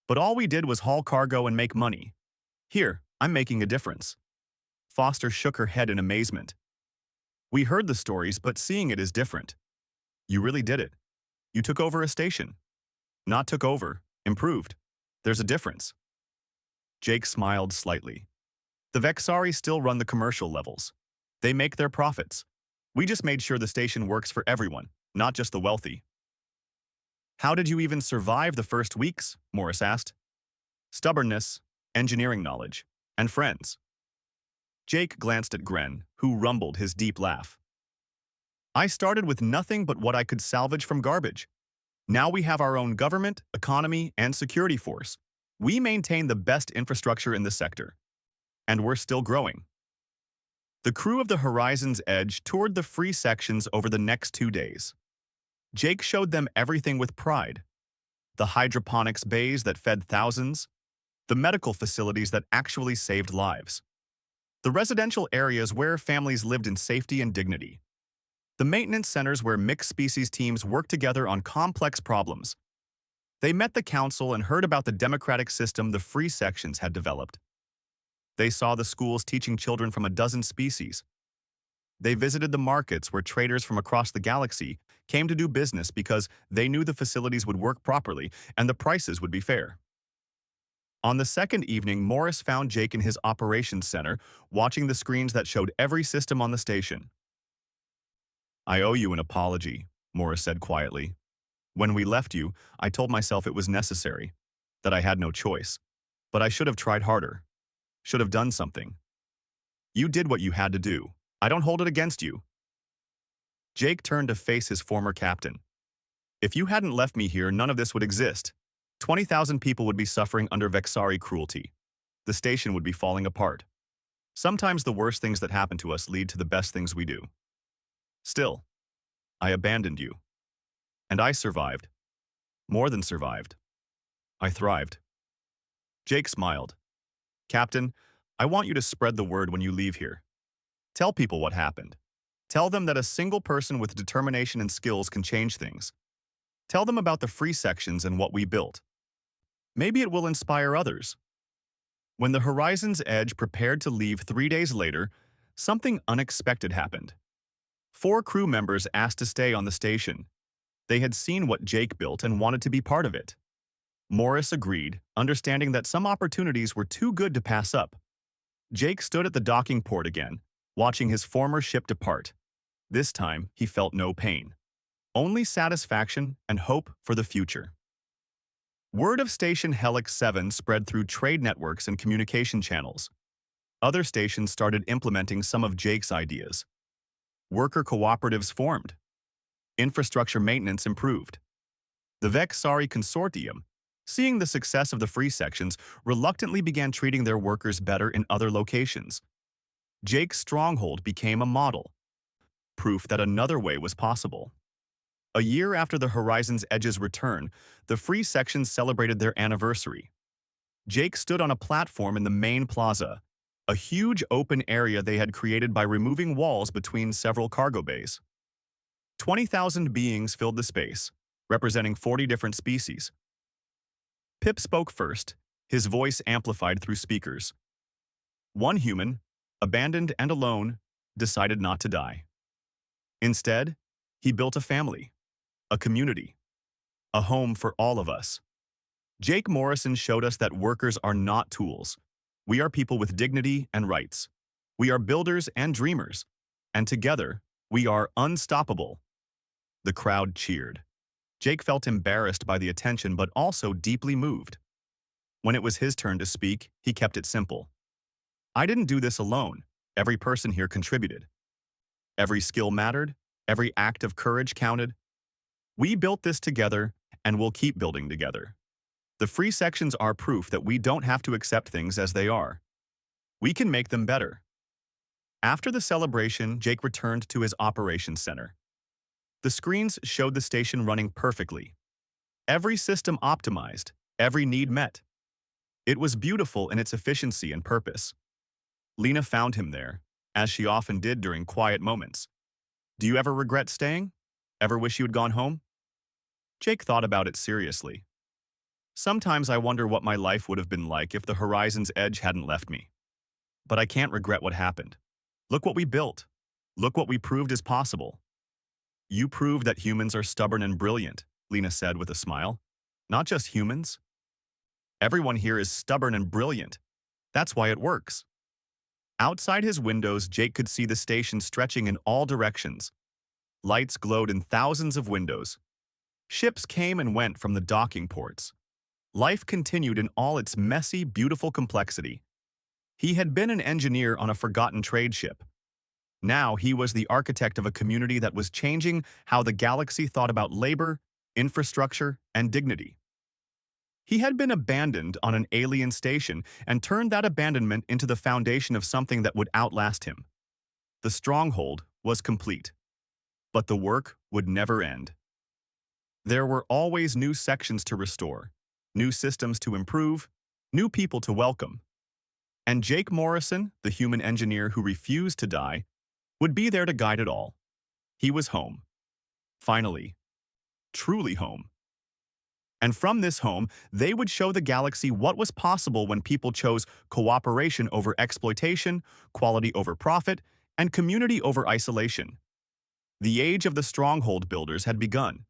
S1: But all we did was haul cargo and make money. Here, I'm making a difference. Foster shook her head in amazement. We heard the stories, but seeing it is different. You really did it. You took over a station. Not took over, improved. There's a difference. Jake smiled slightly. The Vexari still run the commercial levels. They make their profits. We just made sure the station works for everyone, not just the wealthy. How did you even survive the first weeks? Morris asked. Stubbornness, engineering knowledge, and friends. Jake glanced at Gren, who rumbled his deep laugh. I started with nothing but what I could salvage from garbage. Now we have our own government, economy, and security force. We maintain the best infrastructure in the sector. And we're still growing. The crew of the Horizon's Edge toured the free sections over the next 2 days. Jake showed them everything with pride. The hydroponics bays that fed thousands, the medical facilities that actually saved lives, the residential areas where families lived in safety and dignity, the maintenance centers where mixed-species teams worked together on complex problems. They met the council and heard about the democratic system the free sections had developed. They saw the schools teaching children from a dozen species. They visited the markets where traders from across the galaxy came to do business because they knew the facilities would work properly and the prices would be fair. On the second evening, Morris found Jake in his operations center, watching the screens that showed every system on the station. I owe you an apology, Morris said quietly. When we left you, I told myself it was necessary, that I had no choice. But I should have tried harder. Should have done something. You did what you had to do. I don't hold it against you. Jake turned to face his former captain. If you hadn't left me here, none of this would exist. 20,000 people would be suffering under Vexari cruelty. The station would be falling apart. Sometimes the worst things that happen to us lead to the best things we do. Still, I abandoned you. And I survived. More than survived. I thrived. Jake smiled. Captain, I want you to spread the word when you leave here. Tell people what happened. Tell them that a single person with determination and skills can change things. Tell them about the free sections and what we built. Maybe it will inspire others. When the Horizon's Edge prepared to leave 3 days later, something unexpected happened. 4 crew members asked to stay on the station. They had seen what Jake built and wanted to be part of it. Morris agreed, understanding that some opportunities were too good to pass up. Jake stood at the docking port again, watching his former ship depart. This time, he felt no pain. Only satisfaction and hope for the future. Word of Station Helix 7 spread through trade networks and communication channels. Other stations started implementing some of Jake's ideas. Worker cooperatives formed. Infrastructure maintenance improved. The Vexari Consortium, seeing the success of the free sections, reluctantly began treating their workers better in other locations. Jake's Stronghold became a model, proof that another way was possible. A year after the Horizon's Edge's return, the free sections celebrated their anniversary. Jake stood on a platform in the main plaza, a huge open area they had created by removing walls between several cargo bays. 20,000 beings filled the space, representing 40 different species. Pip spoke first, his voice amplified through speakers. One human, abandoned and alone, decided not to die. Instead, he built a family, a community, a home for all of us. Jake Morrison showed us that workers are not tools. We are people with dignity and rights. We are builders and dreamers. And together, we are unstoppable. The crowd cheered. Jake felt embarrassed by the attention but also deeply moved. When it was his turn to speak, he kept it simple. I didn't do this alone. Every person here contributed. Every skill mattered. Every act of courage counted. We built this together, and we'll keep building together. The free sections are proof that we don't have to accept things as they are. We can make them better. After the celebration, Jake returned to his operations center. The screens showed the station running perfectly. Every system optimized, every need met. It was beautiful in its efficiency and purpose. Lena found him there, as she often did during quiet moments. Do you ever regret staying? Ever wish you had gone home? Jake thought about it seriously. Sometimes I wonder what my life would have been like if the horizon's edge hadn't left me. But I can't regret what happened. Look what we built. Look what we proved is possible. You proved that humans are stubborn and brilliant, Lena said with a smile. Not just humans. Everyone here is stubborn and brilliant. That's why it works. Outside his windows, Jake could see the station stretching in all directions. Lights glowed in thousands of windows. Ships came and went from the docking ports. Life continued in all its messy, beautiful complexity. He had been an engineer on a forgotten trade ship. Now he was the architect of a community that was changing how the galaxy thought about labor, infrastructure, and dignity. He had been abandoned on an alien station and turned that abandonment into the foundation of something that would outlast him. The Stronghold was complete. But the work would never end. There were always new sections to restore, new systems to improve, new people to welcome. And Jake Morrison, the human engineer who refused to die, would be there to guide it all. He was home. Finally. Truly home. And from this home, they would show the galaxy what was possible when people chose cooperation over exploitation, quality over profit, and community over isolation. The age of the Stronghold builders had begun.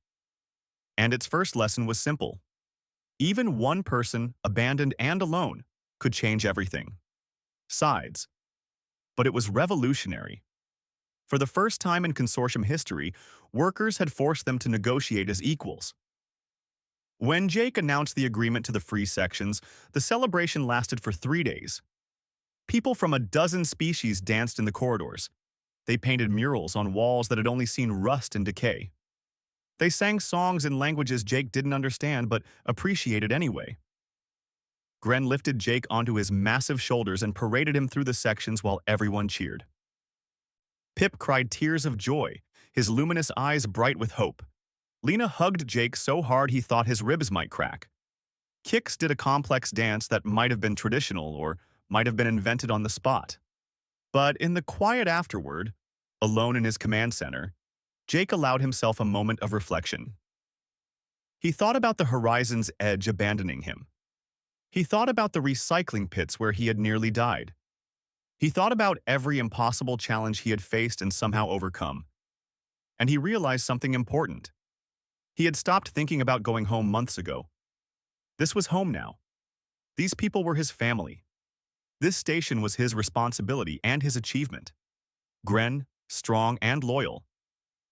S1: And its first lesson was simple. Even one person, abandoned and alone, could change everything. Sides. But it was revolutionary. For the first time in consortium history, workers had forced them to negotiate as equals. When Jake announced the agreement to the free sections, the celebration lasted for 3 days. People from a dozen species danced in the corridors. They painted murals on walls that had only seen rust and decay. They sang songs in languages Jake didn't understand but appreciated anyway. Gren lifted Jake onto his massive shoulders and paraded him through the sections while everyone cheered. Pip cried tears of joy, his luminous eyes bright with hope. Lena hugged Jake so hard he thought his ribs might crack. Kix did a complex dance that might have been traditional or might have been invented on the spot. But in the quiet afterward, alone in his command center, Jake allowed himself a moment of reflection. He thought about the horizon's edge abandoning him. He thought about the recycling pits where he had nearly died. He thought about every impossible challenge he had faced and somehow overcome. And he realized something important. He had stopped thinking about going home months ago. This was home now. These people were his family. This station was his responsibility and his achievement. Gren, strong and loyal.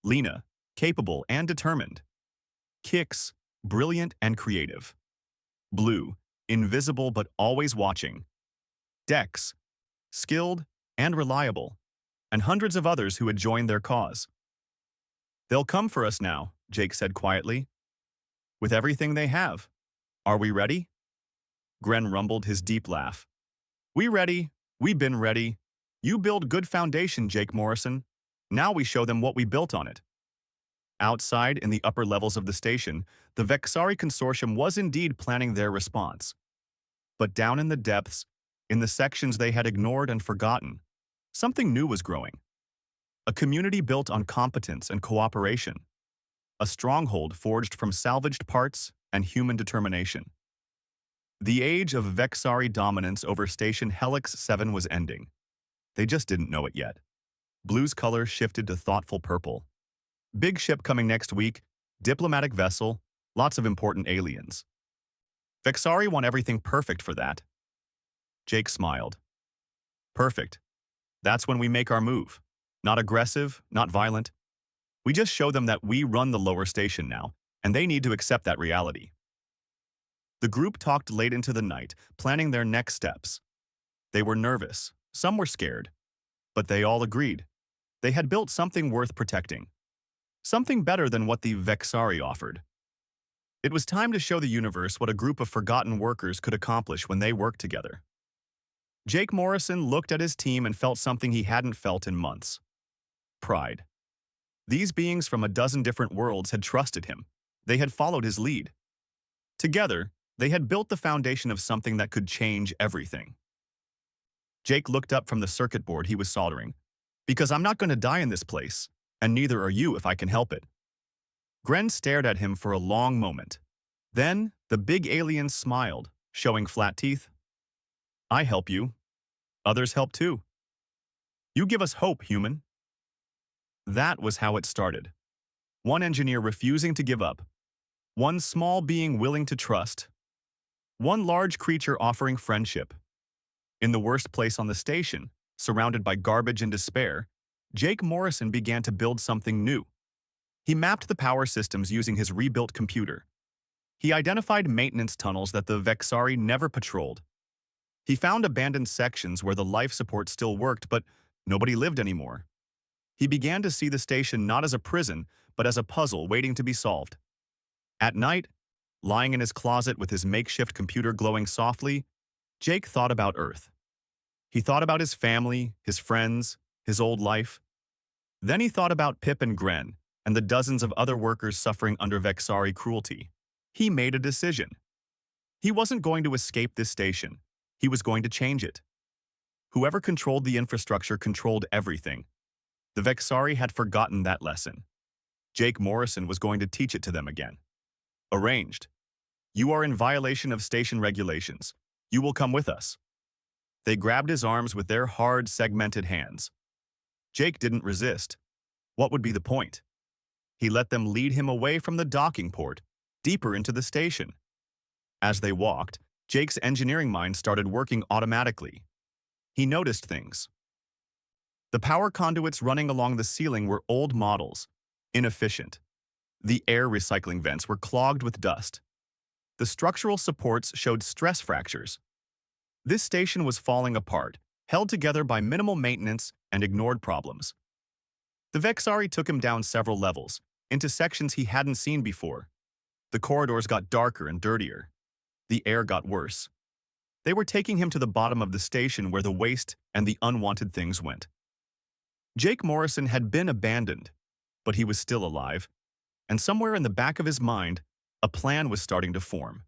S1: Lena, capable and determined. Kix, brilliant and creative. Blue, invisible but always watching. Dex, skilled and reliable. And hundreds of others who had joined their cause. They'll come for us now, Jake said quietly. With everything they have. Are we ready? Gren rumbled his deep laugh. We ready. We been ready. You build good foundation, Jake Morrison. Now we show them what we built on it. Outside, in the upper levels of the station, the Vexari Consortium was indeed planning their response. But down in the depths, in the sections they had ignored and forgotten, something new was growing. A community built on competence and cooperation. A stronghold forged from salvaged parts and human determination. The age of Vexari dominance over Station Helix 7 was ending. They just didn't know it yet. Blue's color shifted to thoughtful purple. Big ship coming next week, diplomatic vessel, lots of important aliens. Vexari want everything perfect for that. Jake smiled. Perfect. That's when we make our move. Not aggressive, not violent. We just show them that we run the lower station now, and they need to accept that reality. The group talked late into the night, planning their next steps. They were nervous, some were scared, but they all agreed. They had built something worth protecting. Something better than what the Vexari offered. It was time to show the universe what a group of forgotten workers could accomplish when they worked together. Jake Morrison looked at his team and felt something he hadn't felt in months. Pride. These beings from a dozen different worlds had trusted him. They had followed his lead. Together, they had built the foundation of something that could change everything. Jake looked up from the circuit board he was soldering. Because I'm not going to die in this place, and neither are you if I can help it. Gren stared at him for a long moment. Then, the big alien smiled, showing flat teeth. I help you. Others help too. You give us hope, human. That was how it started. One engineer refusing to give up. One small being willing to trust. One large creature offering friendship. In the worst place on the station, surrounded by garbage and despair, Jake Morrison began to build something new. He mapped the power systems using his rebuilt computer. He identified maintenance tunnels that the Vexari never patrolled. He found abandoned sections where the life support still worked, but nobody lived anymore. He began to see the station not as a prison, but as a puzzle waiting to be solved. At night, lying in his closet with his makeshift computer glowing softly, Jake thought about Earth. He thought about his family, his friends, his old life. Then he thought about Pip and Gren, and the dozens of other workers suffering under Vexari cruelty. He made a decision. He wasn't going to escape this station. He was going to change it. Whoever controlled the infrastructure controlled everything. The Vexari had forgotten that lesson. Jake Morrison was going to teach it to them again. Arranged. You are in violation of station regulations. You will come with us. They grabbed his arms with their hard, segmented hands. Jake didn't resist. What would be the point? He let them lead him away from the docking port, deeper into the station. As they walked, Jake's engineering mind started working automatically. He noticed things. The power conduits running along the ceiling were old models, inefficient. The air recycling vents were clogged with dust. The structural supports showed stress fractures. This station was falling apart, held together by minimal maintenance and ignored problems. The Vexari took him down several levels, into sections he hadn't seen before. The corridors got darker and dirtier. The air got worse. They were taking him to the bottom of the station where the waste and the unwanted things went. Jake Morrison had been abandoned, but he was still alive, and somewhere in the back of his mind, a plan was starting to form.